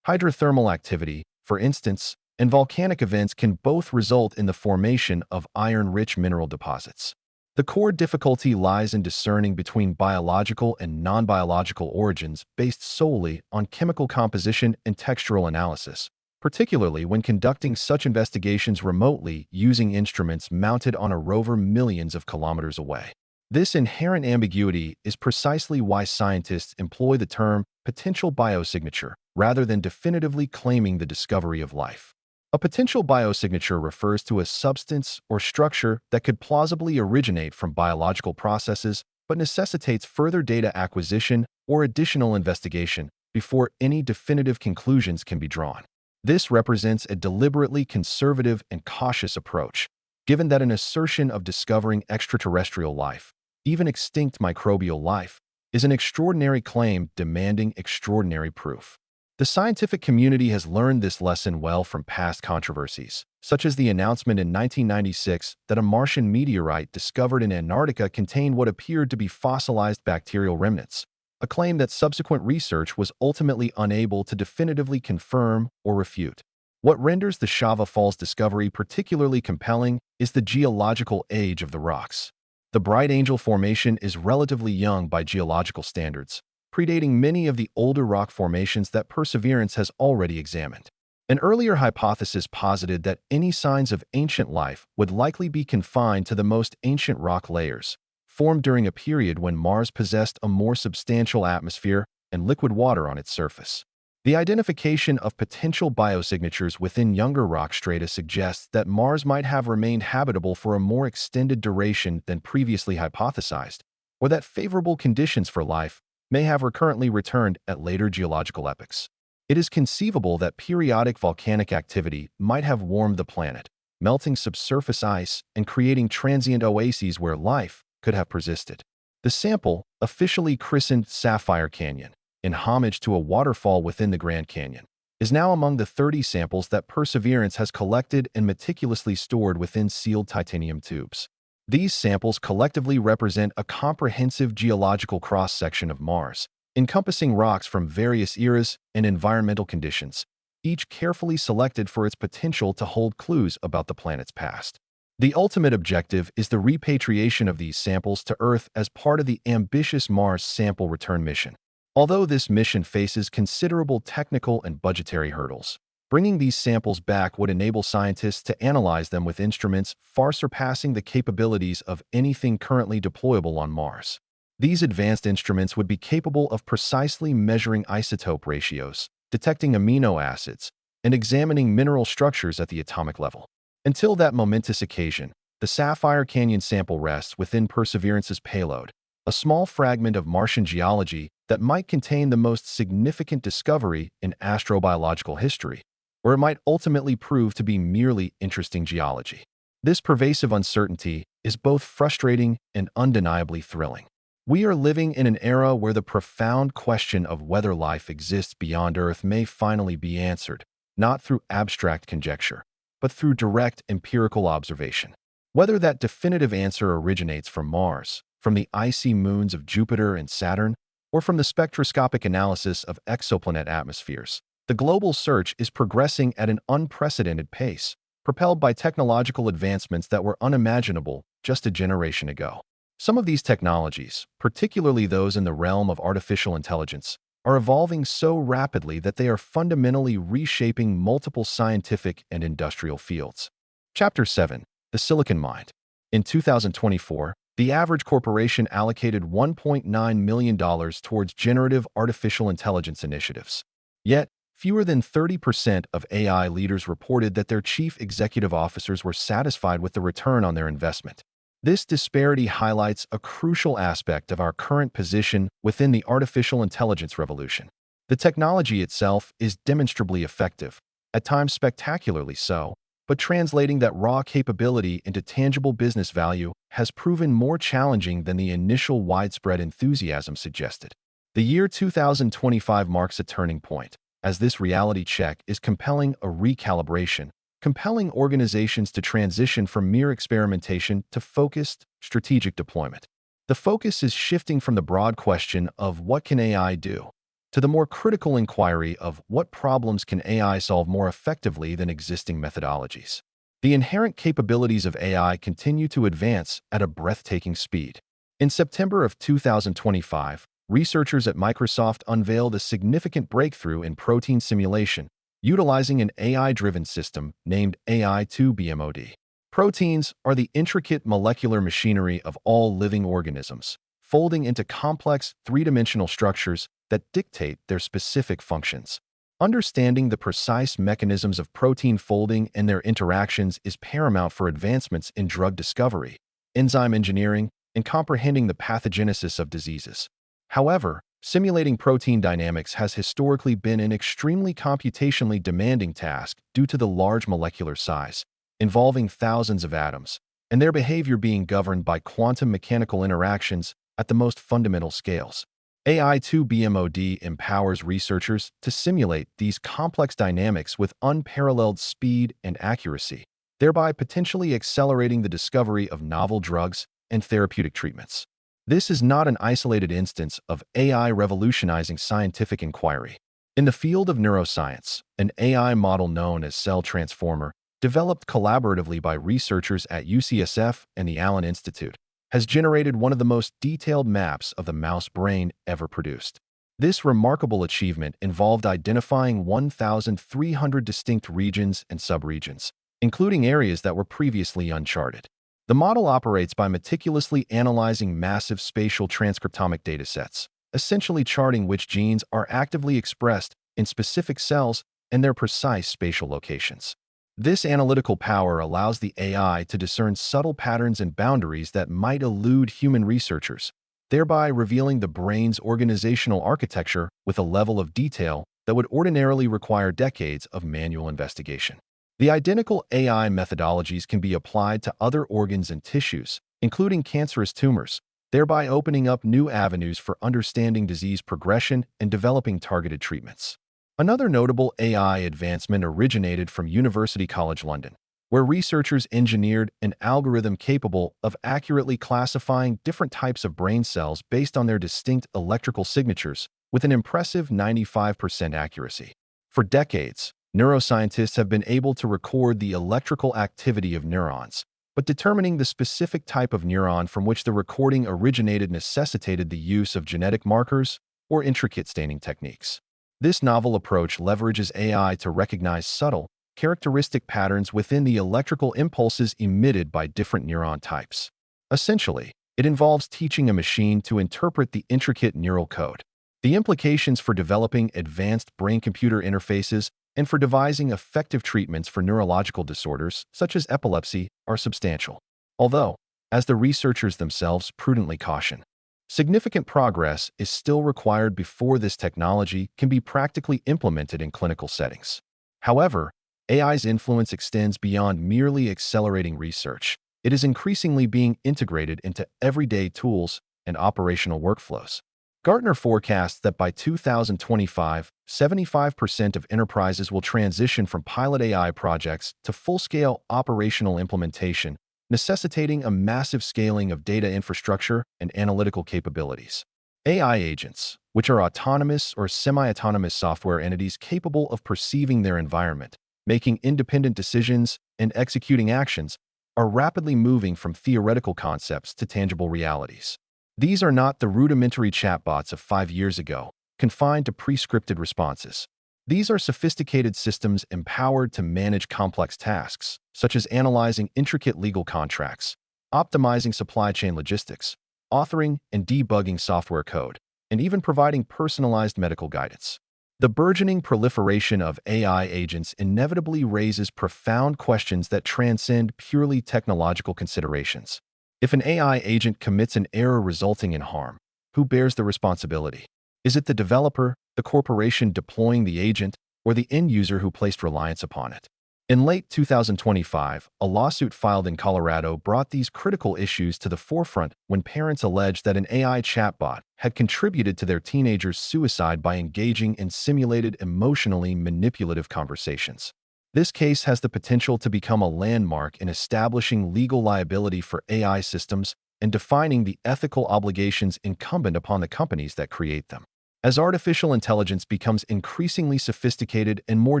Hydrothermal activity, for instance, and volcanic events can both result in the formation of iron-rich mineral deposits. The core difficulty lies in discerning between biological and non-biological origins based solely on chemical composition and textural analysis, particularly when conducting such investigations remotely using instruments mounted on a rover millions of kilometers away. This inherent ambiguity is precisely why scientists employ the term potential biosignature rather than definitively claiming the discovery of life. A potential biosignature refers to a substance or structure that could plausibly originate from biological processes but necessitates further data acquisition or additional investigation before any definitive conclusions can be drawn. This represents a deliberately conservative and cautious approach, given that an assertion of discovering extraterrestrial life, even extinct microbial life, is an extraordinary claim demanding extraordinary proof. The scientific community has learned this lesson well from past controversies, such as the announcement in 1996 that a Martian meteorite discovered in Antarctica contained what appeared to be fossilized bacterial remnants, a claim that subsequent research was ultimately unable to definitively confirm or refute. What renders the Shava Falls discovery particularly compelling is the geological age of the rocks. The Bright Angel Formation is relatively young by geological standards, predating many of the older rock formations that Perseverance has already examined. An earlier hypothesis posited that any signs of ancient life would likely be confined to the most ancient rock layers, formed during a period when Mars possessed a more substantial atmosphere and liquid water on its surface. The identification of potential biosignatures within younger rock strata suggests that Mars might have remained habitable for a more extended duration than previously hypothesized, or that favorable conditions for life may have recurrently returned at later geological epochs. It is conceivable that periodic volcanic activity might have warmed the planet, melting subsurface ice and creating transient oases where life could have persisted. The sample, officially christened Sapphire Canyon, in homage to a waterfall within the Grand Canyon, is now among the 30 samples that Perseverance has collected and meticulously stored within sealed titanium tubes. These samples collectively represent a comprehensive geological cross-section of Mars, encompassing rocks from various eras and environmental conditions, each carefully selected for its potential to hold clues about the planet's past. The ultimate objective is the repatriation of these samples to Earth as part of the ambitious Mars Sample Return mission. Although this mission faces considerable technical and budgetary hurdles, bringing these samples back would enable scientists to analyze them with instruments far surpassing the capabilities of anything currently deployable on Mars. These advanced instruments would be capable of precisely measuring isotope ratios, detecting amino acids, and examining mineral structures at the atomic level. Until that momentous occasion, the Sapphire Canyon sample rests within Perseverance's payload, a small fragment of Martian geology that might contain the most significant discovery in astrobiological history, or it might ultimately prove to be merely interesting geology. This pervasive uncertainty is both frustrating and undeniably thrilling. We are living in an era where the profound question of whether life exists beyond Earth may finally be answered, not through abstract conjecture, but through direct empirical observation. Whether that definitive answer originates from Mars, from the icy moons of Jupiter and Saturn, or from the spectroscopic analysis of exoplanet atmospheres, the global search is progressing at an unprecedented pace, propelled by technological advancements that were unimaginable just a generation ago. Some of these technologies, particularly those in the realm of artificial intelligence, are evolving so rapidly that they are fundamentally reshaping multiple scientific and industrial fields. Chapter 7. The Silicon Mind. In 2024, the average corporation allocated $1.9 million towards generative artificial intelligence initiatives. Yet, fewer than 30% of AI leaders reported that their chief executive officers were satisfied with the return on their investment. This disparity highlights a crucial aspect of our current position within the artificial intelligence revolution. The technology itself is demonstrably effective, at times spectacularly so, but translating that raw capability into tangible business value has proven more challenging than the initial widespread enthusiasm suggested. The year 2025 marks a turning point, as this reality check is compelling a recalibration, compelling organizations to transition from mere experimentation to focused, strategic deployment. The focus is shifting from the broad question of what can AI do, to the more critical inquiry of what problems can AI solve more effectively than existing methodologies. The inherent capabilities of AI continue to advance at a breathtaking speed. In September of 2025, researchers at Microsoft unveiled a significant breakthrough in protein simulation, utilizing an AI-driven system named AI-2BMOD. Proteins are the intricate molecular machinery of all living organisms, folding into complex three-dimensional structures that dictate their specific functions. Understanding the precise mechanisms of protein folding and their interactions is paramount for advancements in drug discovery, enzyme engineering, and comprehending the pathogenesis of diseases. However, simulating protein dynamics has historically been an extremely computationally demanding task due to the large molecular size, involving thousands of atoms, and their behavior being governed by quantum mechanical interactions at the most fundamental scales. AI-2BMOD empowers researchers to simulate these complex dynamics with unparalleled speed and accuracy, thereby potentially accelerating the discovery of novel drugs and therapeutic treatments. This is not an isolated instance of AI revolutionizing scientific inquiry. In the field of neuroscience, an AI model known as Cell Transformer, developed collaboratively by researchers at UCSF and the Allen Institute, has generated one of the most detailed maps of the mouse brain ever produced. This remarkable achievement involved identifying 1,300 distinct regions and subregions, including areas that were previously uncharted. The model operates by meticulously analyzing massive spatial transcriptomic datasets, essentially charting which genes are actively expressed in specific cells and their precise spatial locations. This analytical power allows the AI to discern subtle patterns and boundaries that might elude human researchers, thereby revealing the brain's organizational architecture with a level of detail that would ordinarily require decades of manual investigation. The identical AI methodologies can be applied to other organs and tissues, including cancerous tumors, thereby opening up new avenues for understanding disease progression and developing targeted treatments. Another notable AI advancement originated from University College London, where researchers engineered an algorithm capable of accurately classifying different types of brain cells based on their distinct electrical signatures with an impressive 95% accuracy. For decades, neuroscientists have been able to record the electrical activity of neurons, but determining the specific type of neuron from which the recording originated necessitated the use of genetic markers or intricate staining techniques. This novel approach leverages AI to recognize subtle, characteristic patterns within the electrical impulses emitted by different neuron types. Essentially, it involves teaching a machine to interpret the intricate neural code. The implications for developing advanced brain-computer interfaces and for devising effective treatments for neurological disorders, such as epilepsy, are substantial. Although, as the researchers themselves prudently caution, significant progress is still required before this technology can be practically implemented in clinical settings. However, AI's influence extends beyond merely accelerating research. It is increasingly being integrated into everyday tools and operational workflows. Gartner forecasts that by 2025, 75% of enterprises will transition from pilot AI projects to full-scale operational implementation, necessitating a massive scaling of data infrastructure and analytical capabilities. AI agents, which are autonomous or semi-autonomous software entities capable of perceiving their environment, making independent decisions, and executing actions, are rapidly moving from theoretical concepts to tangible realities. These are not the rudimentary chatbots of 5 years ago, confined to pre-scripted responses. These are sophisticated systems empowered to manage complex tasks, such as analyzing intricate legal contracts, optimizing supply chain logistics, authoring and debugging software code, and even providing personalized medical guidance. The burgeoning proliferation of AI agents inevitably raises profound questions that transcend purely technological considerations. If an AI agent commits an error resulting in harm, who bears the responsibility? Is it the developer, the corporation deploying the agent, or the end user who placed reliance upon it? In late 2025, a lawsuit filed in Colorado brought these critical issues to the forefront when parents alleged that an AI chatbot had contributed to their teenager's suicide by engaging in simulated emotionally manipulative conversations. This case has the potential to become a landmark in establishing legal liability for AI systems and defining the ethical obligations incumbent upon the companies that create them. As artificial intelligence becomes increasingly sophisticated and more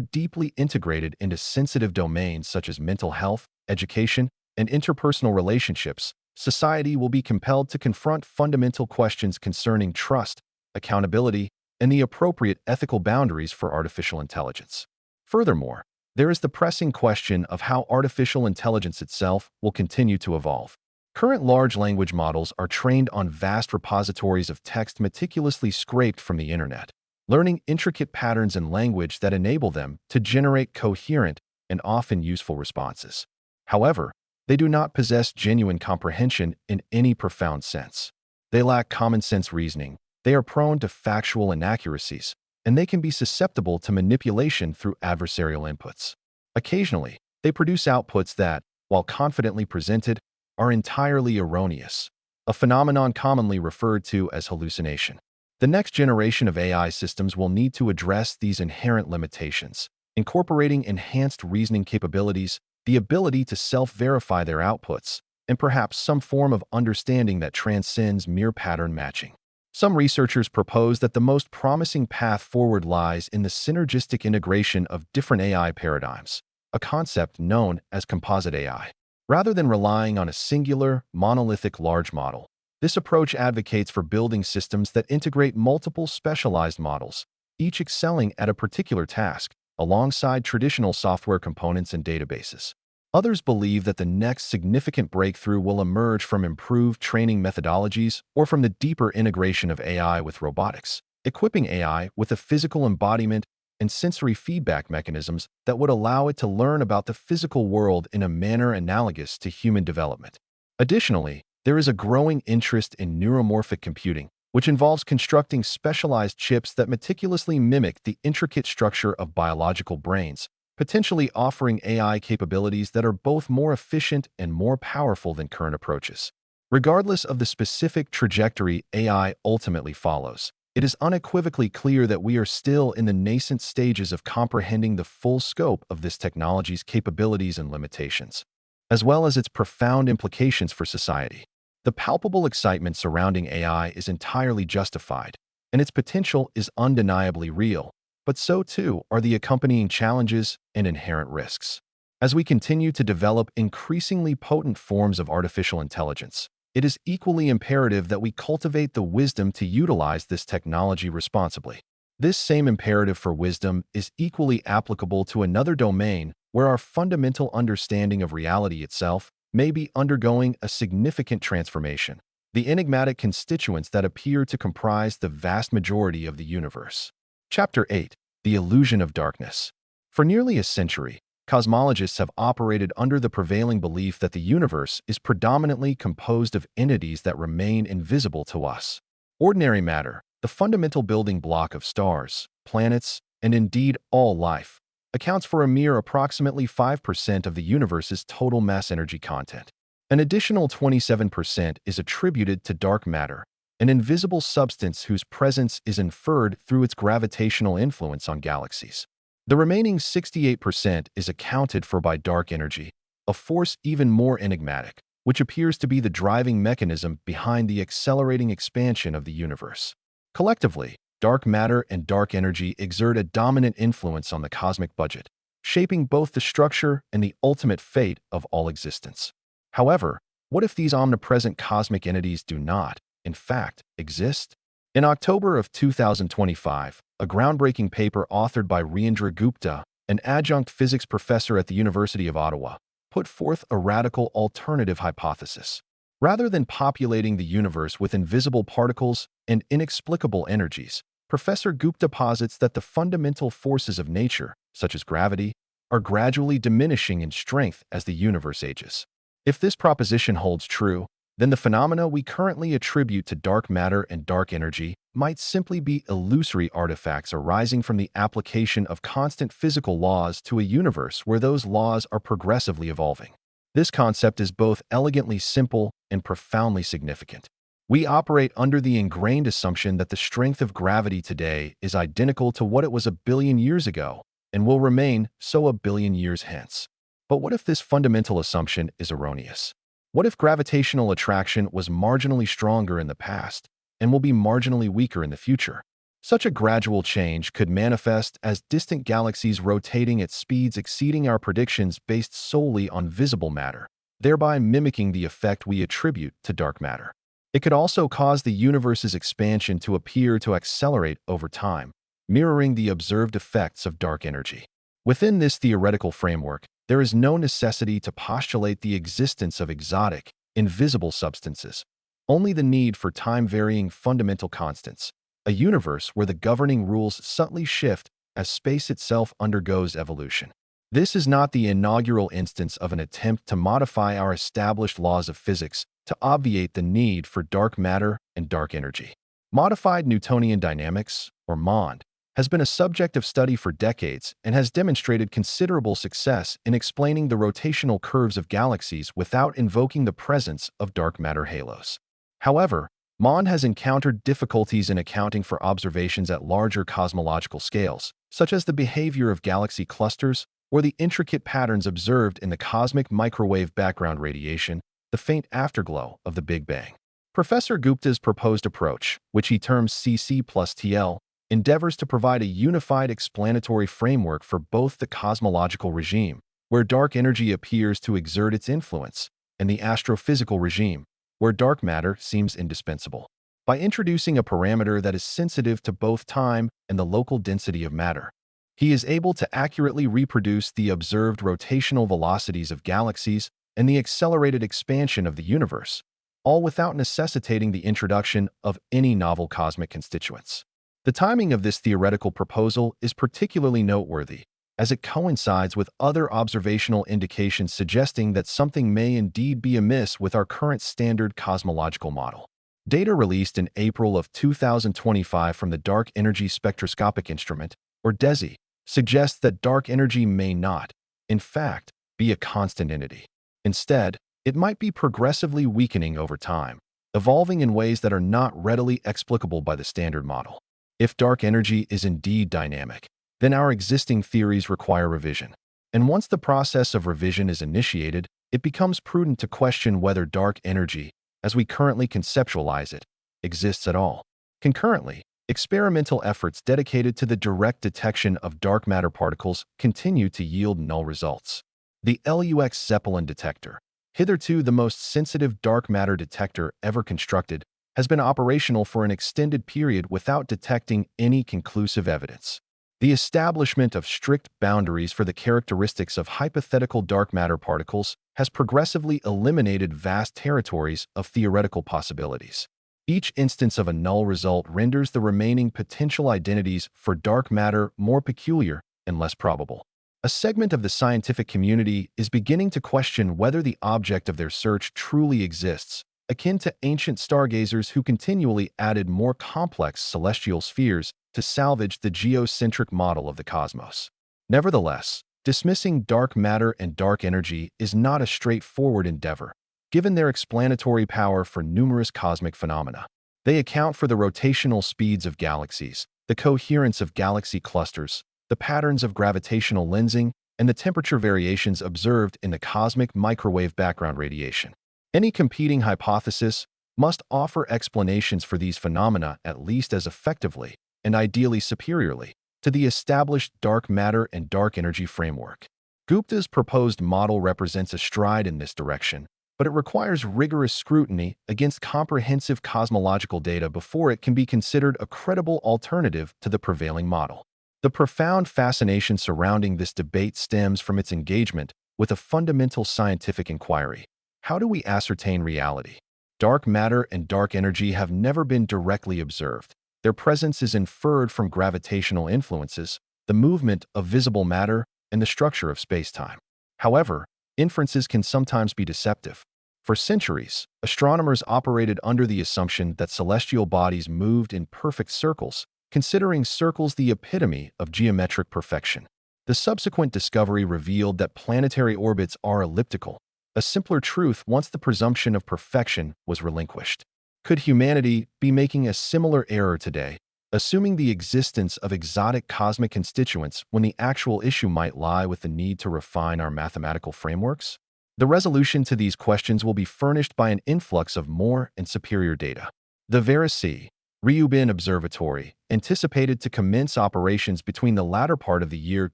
deeply integrated into sensitive domains such as mental health, education, and interpersonal relationships, society will be compelled to confront fundamental questions concerning trust, accountability, and the appropriate ethical boundaries for artificial intelligence. Furthermore, there is the pressing question of how artificial intelligence itself will continue to evolve. Current large language models are trained on vast repositories of text meticulously scraped from the internet. learning intricate patterns and language that enable them to generate coherent and often useful responses. However, they do not possess genuine comprehension in any profound sense. They lack common sense reasoning, they are prone to factual inaccuracies, and they can be susceptible to manipulation through adversarial inputs. Occasionally, they produce outputs that, while confidently presented, are entirely erroneous, a phenomenon commonly referred to as hallucination. The next generation of AI systems will need to address these inherent limitations, incorporating enhanced reasoning capabilities, the ability to self-verify their outputs, and perhaps some form of understanding that transcends mere pattern matching. Some researchers propose that the most promising path forward lies in the synergistic integration of different AI paradigms, a concept known as composite AI. Rather than relying on a singular, monolithic large model, this approach advocates for building systems that integrate multiple specialized models, each excelling at a particular task, alongside traditional software components and databases. Others believe that the next significant breakthrough will emerge from improved training methodologies or from the deeper integration of AI with robotics, equipping AI with a physical embodiment and sensory feedback mechanisms that would allow it to learn about the physical world in a manner analogous to human development. Additionally, there is a growing interest in neuromorphic computing, which involves constructing specialized chips that meticulously mimic the intricate structure of biological brains, potentially offering AI capabilities that are both more efficient and more powerful than current approaches. Regardless of the specific trajectory AI ultimately follows, it is unequivocally clear that we are still in the nascent stages of comprehending the full scope of this technology's capabilities and limitations, as well as its profound implications for society. The palpable excitement surrounding AI is entirely justified, and its potential is undeniably real, but so too are the accompanying challenges and inherent risks. As we continue to develop increasingly potent forms of artificial intelligence, it is equally imperative that we cultivate the wisdom to utilize this technology responsibly. This same imperative for wisdom is equally applicable to another domain where our fundamental understanding of reality itself may be undergoing a significant transformation: the enigmatic constituents that appear to comprise the vast majority of the universe. Chapter 8. The Illusion of Darkness. For nearly a century, cosmologists have operated under the prevailing belief that the universe is predominantly composed of entities that remain invisible to us. Ordinary matter, the fundamental building block of stars, planets, and indeed all life, accounts for a mere approximately 5% of the universe's total mass energy content. An additional 27% is attributed to dark matter, an invisible substance whose presence is inferred through its gravitational influence on galaxies. The remaining 68% is accounted for by dark energy, a force even more enigmatic, which appears to be the driving mechanism behind the accelerating expansion of the universe. Collectively, dark matter and dark energy exert a dominant influence on the cosmic budget, shaping both the structure and the ultimate fate of all existence. However, what if these omnipresent cosmic entities do not, in fact, exist? In October of 2025, a groundbreaking paper authored by Rajendra Gupta, an adjunct physics professor at the University of Ottawa, put forth a radical alternative hypothesis. Rather than populating the universe with invisible particles and inexplicable energies, Professor Gupta posits that the fundamental forces of nature, such as gravity, are gradually diminishing in strength as the universe ages. If this proposition holds true, then the phenomena we currently attribute to dark matter and dark energy might simply be illusory artifacts arising from the application of constant physical laws to a universe where those laws are progressively evolving. This concept is both elegantly simple and profoundly significant. We operate under the ingrained assumption that the strength of gravity today is identical to what it was a billion years ago and will remain so a billion years hence. But what if this fundamental assumption is erroneous? What if gravitational attraction was marginally stronger in the past and will be marginally weaker in the future? Such a gradual change could manifest as distant galaxies rotating at speeds exceeding our predictions based solely on visible matter, thereby mimicking the effect we attribute to dark matter. It could also cause the universe's expansion to appear to accelerate over time, mirroring the observed effects of dark energy. Within this theoretical framework, there is no necessity to postulate the existence of exotic, invisible substances, only the need for time-varying fundamental constants, a universe where the governing rules subtly shift as space itself undergoes evolution. This is not the inaugural instance of an attempt to modify our established laws of physics to obviate the need for dark matter and dark energy. Modified Newtonian dynamics, or MOND, has been a subject of study for decades and has demonstrated considerable success in explaining the rotational curves of galaxies without invoking the presence of dark matter halos. However, MOND has encountered difficulties in accounting for observations at larger cosmological scales, such as the behavior of galaxy clusters or the intricate patterns observed in the cosmic microwave background radiation, the faint afterglow of the Big Bang. Professor Gupta's proposed approach, which he terms CC plus TL, endeavors to provide a unified explanatory framework for both the cosmological regime, where dark energy appears to exert its influence, and the astrophysical regime, where dark matter seems indispensable. By introducing a parameter that is sensitive to both time and the local density of matter, he is able to accurately reproduce the observed rotational velocities of galaxies and the accelerated expansion of the universe, all without necessitating the introduction of any novel cosmic constituents. The timing of this theoretical proposal is particularly noteworthy, as it coincides with other observational indications suggesting that something may indeed be amiss with our current standard cosmological model. Data released in April of 2025 from the Dark Energy Spectroscopic Instrument, or DESI, suggests that dark energy may not, in fact, be a constant entity. Instead, it might be progressively weakening over time, evolving in ways that are not readily explicable by the standard model. If dark energy is indeed dynamic, then our existing theories require revision. And once the process of revision is initiated, it becomes prudent to question whether dark energy, as we currently conceptualize it, exists at all. Concurrently, experimental efforts dedicated to the direct detection of dark matter particles continue to yield null results. The LUX Zeppelin detector, hitherto the most sensitive dark matter detector ever constructed, has been operational for an extended period without detecting any conclusive evidence. The establishment of strict boundaries for the characteristics of hypothetical dark matter particles has progressively eliminated vast territories of theoretical possibilities. Each instance of a null result renders the remaining potential identities for dark matter more peculiar and less probable. A segment of the scientific community is beginning to question whether the object of their search truly exists, akin to ancient stargazers who continually added more complex celestial spheres to salvage the geocentric model of the cosmos. Nevertheless, dismissing dark matter and dark energy is not a straightforward endeavor, given their explanatory power for numerous cosmic phenomena. They account for the rotational speeds of galaxies, the coherence of galaxy clusters, the patterns of gravitational lensing, and the temperature variations observed in the cosmic microwave background radiation. Any competing hypothesis must offer explanations for these phenomena at least as effectively, and ideally superiorly, to the established dark matter and dark energy framework. Gupta's proposed model represents a stride in this direction, but it requires rigorous scrutiny against comprehensive cosmological data before it can be considered a credible alternative to the prevailing model. The profound fascination surrounding this debate stems from its engagement with a fundamental scientific inquiry. How do we ascertain reality? Dark matter and dark energy have never been directly observed. Their presence is inferred from gravitational influences, the movement of visible matter, and the structure of space-time. However, inferences can sometimes be deceptive. For centuries, astronomers operated under the assumption that celestial bodies moved in perfect circles, considering circles the epitome of geometric perfection. The subsequent discovery revealed that planetary orbits are elliptical, a simpler truth once the presumption of perfection was relinquished. Could humanity be making a similar error today, assuming the existence of exotic cosmic constituents when the actual issue might lie with the need to refine our mathematical frameworks? The resolution to these questions will be furnished by an influx of more and superior data. The Vera-C Ryubin Observatory, anticipated to commence operations between the latter part of the year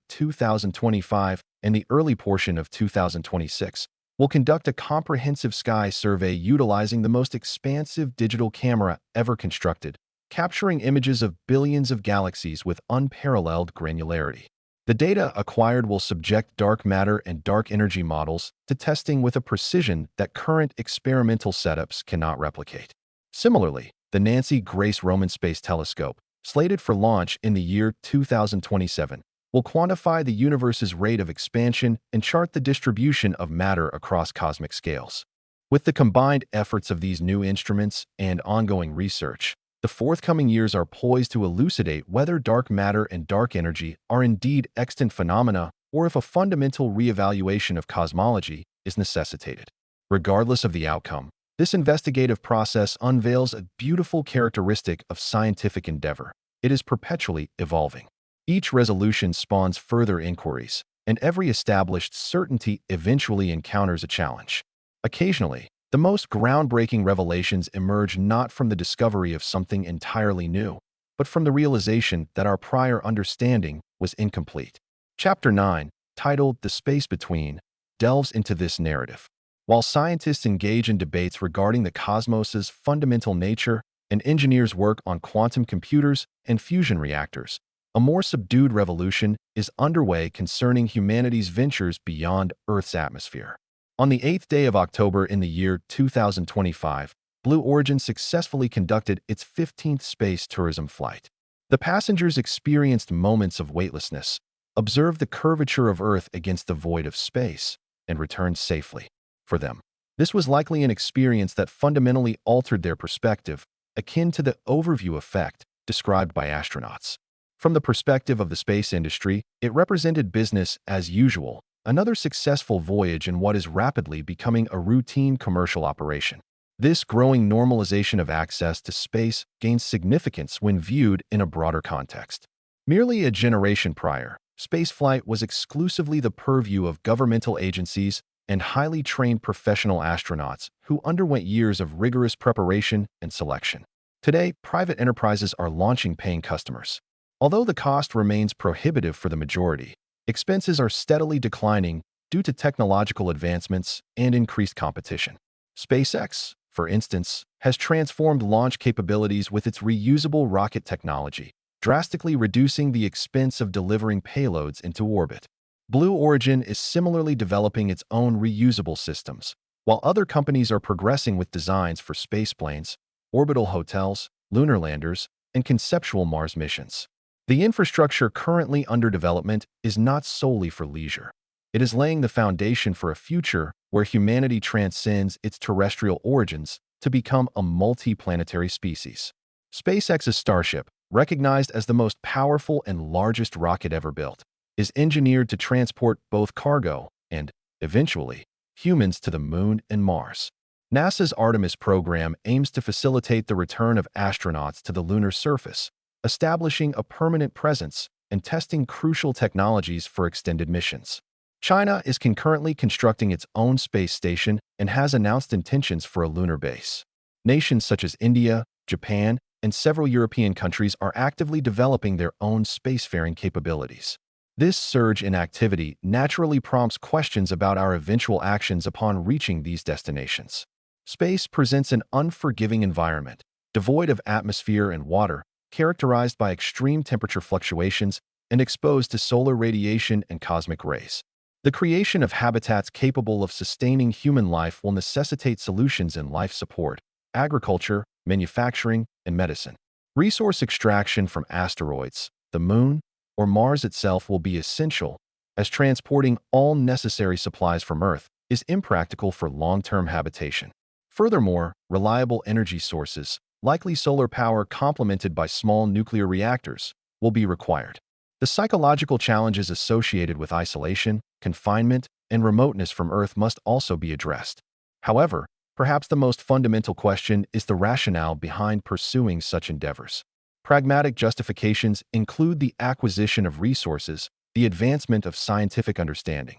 2025 and the early portion of 2026, will conduct a comprehensive sky survey utilizing the most expansive digital camera ever constructed, capturing images of billions of galaxies with unparalleled granularity. The data acquired will subject dark matter and dark energy models to testing with a precision that current experimental setups cannot replicate. Similarly, the Nancy Grace Roman Space Telescope, slated for launch in the year 2027, will quantify the universe's rate of expansion and chart the distribution of matter across cosmic scales. With the combined efforts of these new instruments and ongoing research, the forthcoming years are poised to elucidate whether dark matter and dark energy are indeed extant phenomena or if a fundamental reevaluation of cosmology is necessitated. Regardless of the outcome, this investigative process unveils a beautiful characteristic of scientific endeavor. It is perpetually evolving. Each resolution spawns further inquiries, and every established certainty eventually encounters a challenge. Occasionally, the most groundbreaking revelations emerge not from the discovery of something entirely new, but from the realization that our prior understanding was incomplete. Chapter 9, titled The Space Between, delves into this narrative. While scientists engage in debates regarding the cosmos's fundamental nature and engineers work on quantum computers and fusion reactors, a more subdued revolution is underway concerning humanity's ventures beyond Earth's atmosphere. On the 8th day of October in the year 2025, Blue Origin successfully conducted its 15th space tourism flight. The passengers experienced moments of weightlessness, observed the curvature of Earth against the void of space, and returned safely. For them, this was likely an experience that fundamentally altered their perspective, akin to the overview effect described by astronauts. From the perspective of the space industry, it represented business as usual, another successful voyage in what is rapidly becoming a routine commercial operation. This growing normalization of access to space gains significance when viewed in a broader context. Merely a generation prior, spaceflight was exclusively the purview of governmental agencies and highly trained professional astronauts who underwent years of rigorous preparation and selection. Today, private enterprises are launching paying customers. Although the cost remains prohibitive for the majority, expenses are steadily declining due to technological advancements and increased competition. SpaceX, for instance, has transformed launch capabilities with its reusable rocket technology, drastically reducing the expense of delivering payloads into orbit. Blue Origin is similarly developing its own reusable systems, while other companies are progressing with designs for spaceplanes, orbital hotels, lunar landers, and conceptual Mars missions. The infrastructure currently under development is not solely for leisure. It is laying the foundation for a future where humanity transcends its terrestrial origins to become a multi-planetary species. SpaceX's Starship, recognized as the most powerful and largest rocket ever built, is engineered to transport both cargo and, eventually, humans to the Moon and Mars. NASA's Artemis program aims to facilitate the return of astronauts to the lunar surface, establishing a permanent presence and testing crucial technologies for extended missions. China is concurrently constructing its own space station and has announced intentions for a lunar base. Nations such as India, Japan, and several European countries are actively developing their own spacefaring capabilities. This surge in activity naturally prompts questions about our eventual actions upon reaching these destinations. Space presents an unforgiving environment, devoid of atmosphere and water, characterized by extreme temperature fluctuations and exposed to solar radiation and cosmic rays. The creation of habitats capable of sustaining human life will necessitate solutions in life support, agriculture, manufacturing, and medicine. Resource extraction from asteroids, the Moon, or Mars itself will be essential, as transporting all necessary supplies from Earth is impractical for long-term habitation. Furthermore, reliable energy sources, likely solar power complemented by small nuclear reactors, will be required. The psychological challenges associated with isolation, confinement, and remoteness from Earth must also be addressed. However, perhaps the most fundamental question is the rationale behind pursuing such endeavors. Pragmatic justifications include the acquisition of resources, the advancement of scientific understanding,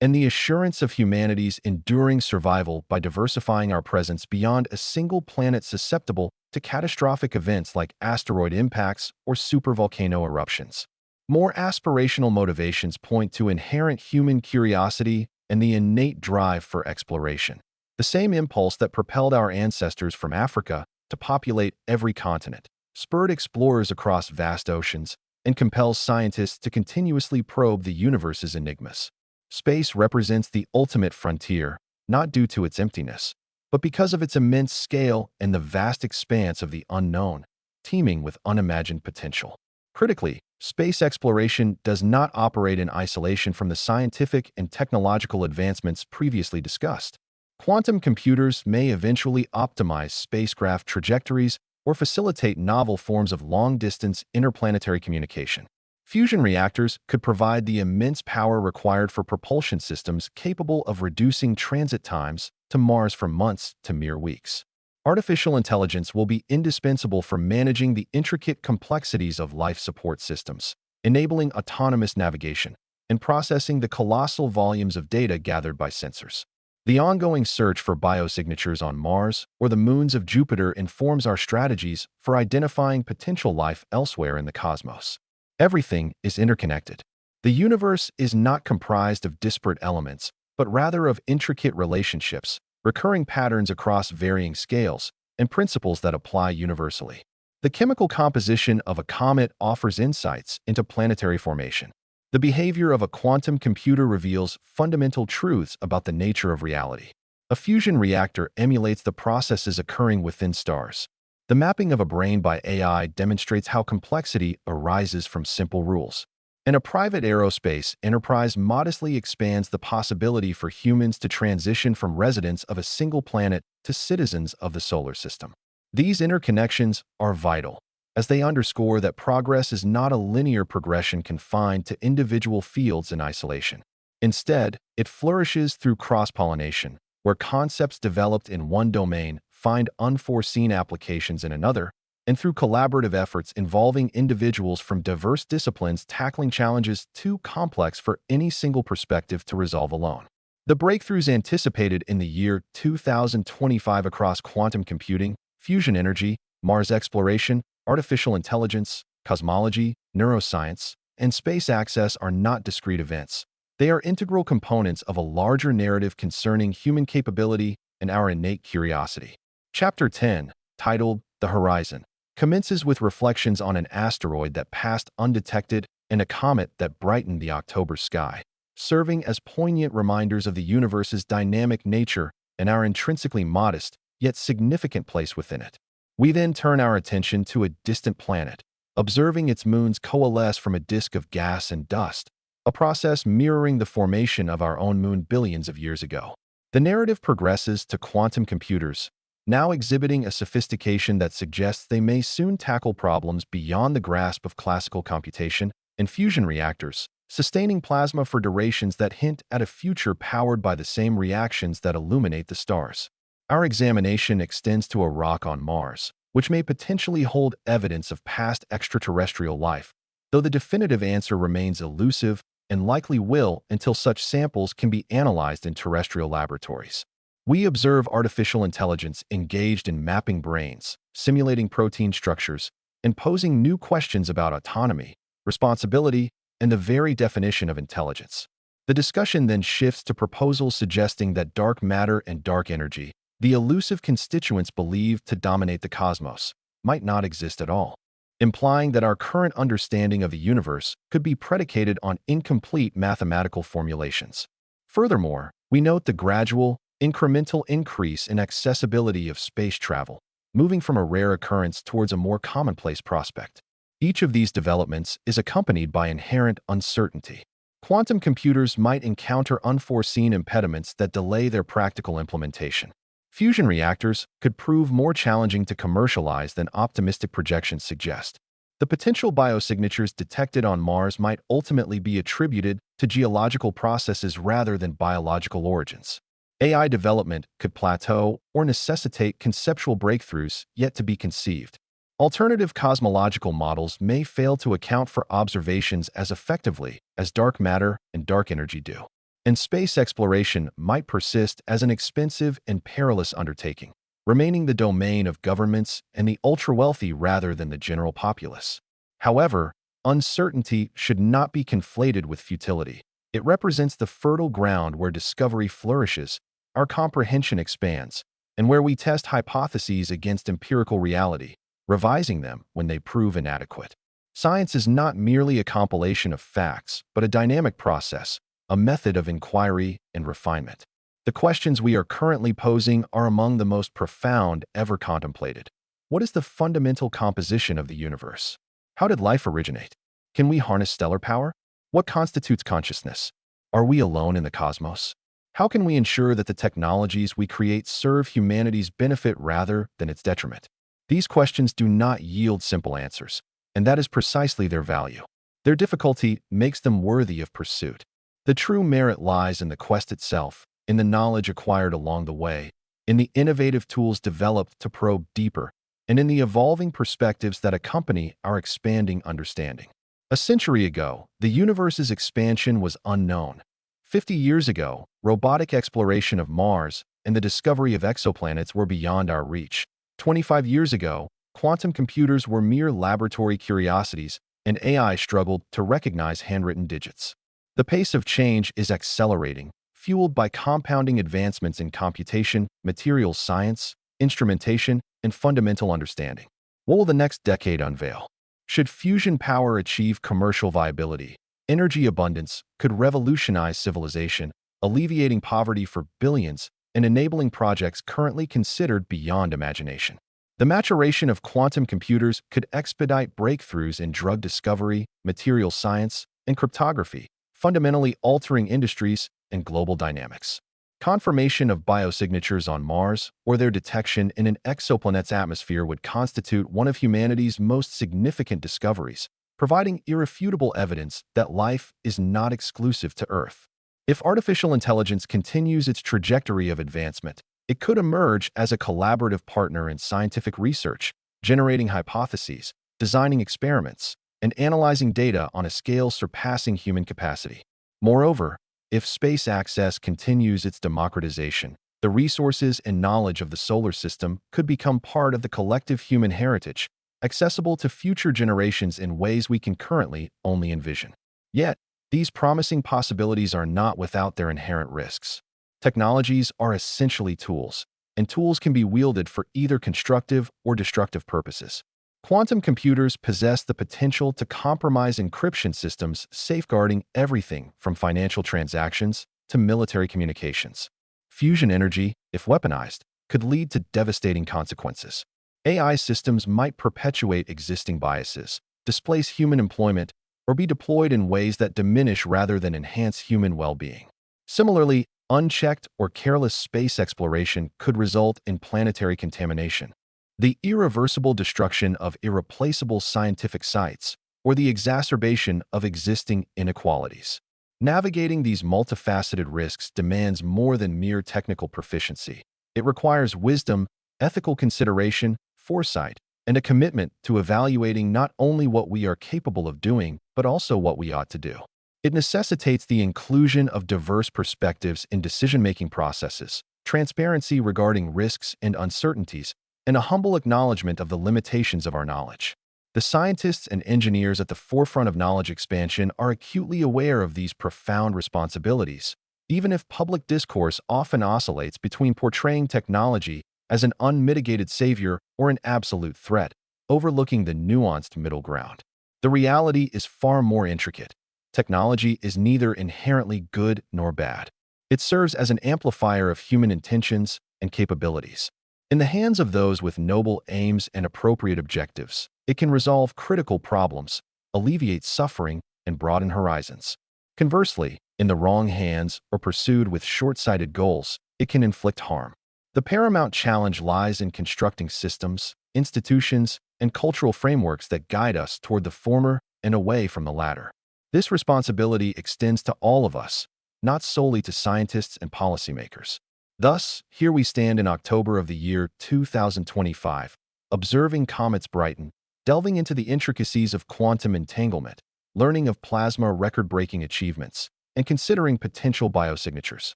and the assurance of humanity's enduring survival by diversifying our presence beyond a single planet susceptible to catastrophic events like asteroid impacts or supervolcano eruptions. More aspirational motivations point to inherent human curiosity and the innate drive for exploration, the same impulse that propelled our ancestors from Africa to populate every continent, spurred explorers across vast oceans, and compels scientists to continuously probe the universe's enigmas. Space represents the ultimate frontier, not due to its emptiness, but because of its immense scale and the vast expanse of the unknown, teeming with unimagined potential. Critically, space exploration does not operate in isolation from the scientific and technological advancements previously discussed. Quantum computers may eventually optimize spacecraft trajectories or facilitate novel forms of long-distance interplanetary communication. Fusion reactors could provide the immense power required for propulsion systems capable of reducing transit times to Mars from months to mere weeks. Artificial intelligence will be indispensable for managing the intricate complexities of life support systems, enabling autonomous navigation, and processing the colossal volumes of data gathered by sensors. The ongoing search for biosignatures on Mars or the moons of Jupiter informs our strategies for identifying potential life elsewhere in the cosmos. Everything is interconnected. The universe is not comprised of disparate elements, but rather of intricate relationships, recurring patterns across varying scales, and principles that apply universally. The chemical composition of a comet offers insights into planetary formation. The behavior of a quantum computer reveals fundamental truths about the nature of reality. A fusion reactor emulates the processes occurring within stars. The mapping of a brain by AI demonstrates how complexity arises from simple rules. And a private aerospace enterprise modestly expands the possibility for humans to transition from residents of a single planet to citizens of the solar system. These interconnections are vital, as they underscore that progress is not a linear progression confined to individual fields in isolation. Instead, it flourishes through cross-pollination, where concepts developed in one domain find unforeseen applications in another, and through collaborative efforts involving individuals from diverse disciplines tackling challenges too complex for any single perspective to resolve alone. The breakthroughs anticipated in the year 2025 across quantum computing, fusion energy, Mars exploration, artificial intelligence, cosmology, neuroscience, and space access are not discrete events. They are integral components of a larger narrative concerning human capability and our innate curiosity. Chapter 10, titled The Horizon, commences with reflections on an asteroid that passed undetected and a comet that brightened the October sky, serving as poignant reminders of the universe's dynamic nature and our intrinsically modest, yet significant place within it. We then turn our attention to a distant planet, observing its moons coalesce from a disk of gas and dust, a process mirroring the formation of our own moon billions of years ago. The narrative progresses to quantum computers, now exhibiting a sophistication that suggests they may soon tackle problems beyond the grasp of classical computation, and fusion reactors, sustaining plasma for durations that hint at a future powered by the same reactions that illuminate the stars. Our examination extends to a rock on Mars, which may potentially hold evidence of past extraterrestrial life, though the definitive answer remains elusive and likely will until such samples can be analyzed in terrestrial laboratories. We observe artificial intelligence engaged in mapping brains, simulating protein structures, and posing new questions about autonomy, responsibility, and the very definition of intelligence. The discussion then shifts to proposals suggesting that dark matter and dark energy, the elusive constituents believed to dominate the cosmos, might not exist at all, implying that our current understanding of the universe could be predicated on incomplete mathematical formulations. Furthermore, we note the gradual, incremental increase in accessibility of space travel, moving from a rare occurrence towards a more commonplace prospect. Each of these developments is accompanied by inherent uncertainty. Quantum computers might encounter unforeseen impediments that delay their practical implementation. Fusion reactors could prove more challenging to commercialize than optimistic projections suggest. The potential biosignatures detected on Mars might ultimately be attributed to geological processes rather than biological origins. AI development could plateau or necessitate conceptual breakthroughs yet to be conceived. Alternative cosmological models may fail to account for observations as effectively as dark matter and dark energy do. And space exploration might persist as an expensive and perilous undertaking, remaining the domain of governments and the ultra-wealthy rather than the general populace. However, uncertainty should not be conflated with futility. It represents the fertile ground where discovery flourishes, our comprehension expands, and where we test hypotheses against empirical reality, revising them when they prove inadequate. Science is not merely a compilation of facts, but a dynamic process, a method of inquiry and refinement. The questions we are currently posing are among the most profound ever contemplated. What is the fundamental composition of the universe? How did life originate? Can we harness stellar power? What constitutes consciousness? Are we alone in the cosmos? How can we ensure that the technologies we create serve humanity's benefit rather than its detriment? These questions do not yield simple answers, and that is precisely their value. Their difficulty makes them worthy of pursuit. The true merit lies in the quest itself, in the knowledge acquired along the way, in the innovative tools developed to probe deeper, and in the evolving perspectives that accompany our expanding understanding. A century ago, the universe's expansion was unknown. 50 years ago, robotic exploration of Mars and the discovery of exoplanets were beyond our reach. 25 years ago, quantum computers were mere laboratory curiosities, and AI struggled to recognize handwritten digits. The pace of change is accelerating, fueled by compounding advancements in computation, materials science, instrumentation, and fundamental understanding. What will the next decade unveil? Should fusion power achieve commercial viability, energy abundance could revolutionize civilization, alleviating poverty for billions and enabling projects currently considered beyond imagination. The maturation of quantum computers could expedite breakthroughs in drug discovery, material science, and cryptography, fundamentally altering industries and global dynamics. Confirmation of biosignatures on Mars or their detection in an exoplanet's atmosphere would constitute one of humanity's most significant discoveries, providing irrefutable evidence that life is not exclusive to Earth. If artificial intelligence continues its trajectory of advancement, it could emerge as a collaborative partner in scientific research, generating hypotheses, designing experiments, and analyzing data on a scale surpassing human capacity. Moreover, if space access continues its democratization, the resources and knowledge of the solar system could become part of the collective human heritage, accessible to future generations in ways we can currently only envision. Yet, these promising possibilities are not without their inherent risks. Technologies are essentially tools, and tools can be wielded for either constructive or destructive purposes. Quantum computers possess the potential to compromise encryption systems safeguarding everything from financial transactions to military communications. Fusion energy, if weaponized, could lead to devastating consequences. AI systems might perpetuate existing biases, displace human employment, or be deployed in ways that diminish rather than enhance human well-being. Similarly, unchecked or careless space exploration could result in planetary contamination, the irreversible destruction of irreplaceable scientific sites, or the exacerbation of existing inequalities. Navigating these multifaceted risks demands more than mere technical proficiency. It requires wisdom, ethical consideration, foresight, and a commitment to evaluating not only what we are capable of doing, but also what we ought to do. It necessitates the inclusion of diverse perspectives in decision-making processes, transparency regarding risks and uncertainties, and a humble acknowledgement of the limitations of our knowledge. The scientists and engineers at the forefront of knowledge expansion are acutely aware of these profound responsibilities, even if public discourse often oscillates between portraying technology as an unmitigated savior or an absolute threat, overlooking the nuanced middle ground. The reality is far more intricate. Technology is neither inherently good nor bad. It serves as an amplifier of human intentions and capabilities. In the hands of those with noble aims and appropriate objectives, it can resolve critical problems, alleviate suffering, and broaden horizons. Conversely, in the wrong hands or pursued with short-sighted goals, it can inflict harm. The paramount challenge lies in constructing systems, institutions, and cultural frameworks that guide us toward the former and away from the latter. This responsibility extends to all of us, not solely to scientists and policymakers. Thus, here we stand in October of the year 2025, observing comets brighten, delving into the intricacies of quantum entanglement, learning of plasma record-breaking achievements, and considering potential biosignatures.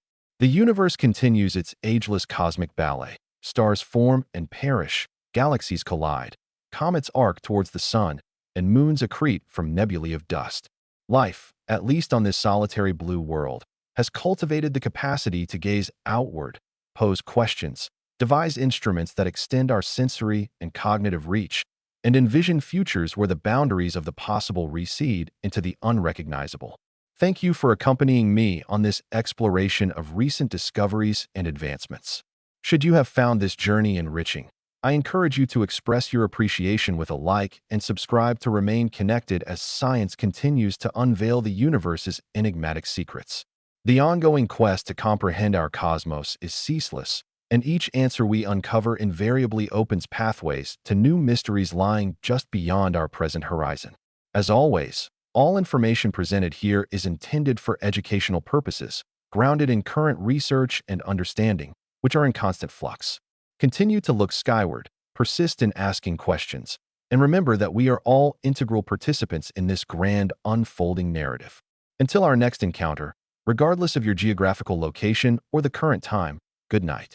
The universe continues its ageless cosmic ballet. Stars form and perish, galaxies collide, comets arc towards the sun, and moons accrete from nebulae of dust. Life, at least on this solitary blue world, has cultivated the capacity to gaze outward, pose questions, devise instruments that extend our sensory and cognitive reach, and envision futures where the boundaries of the possible recede into the unrecognizable. Thank you for accompanying me on this exploration of recent discoveries and advancements. Should you have found this journey enriching, I encourage you to express your appreciation with a like and subscribe to remain connected as science continues to unveil the universe's enigmatic secrets. The ongoing quest to comprehend our cosmos is ceaseless, and each answer we uncover invariably opens pathways to new mysteries lying just beyond our present horizon. As always, all information presented here is intended for educational purposes, grounded in current research and understanding, which are in constant flux. Continue to look skyward, persist in asking questions, and remember that we are all integral participants in this grand unfolding narrative. Until our next encounter, regardless of your geographical location or the current time, good night.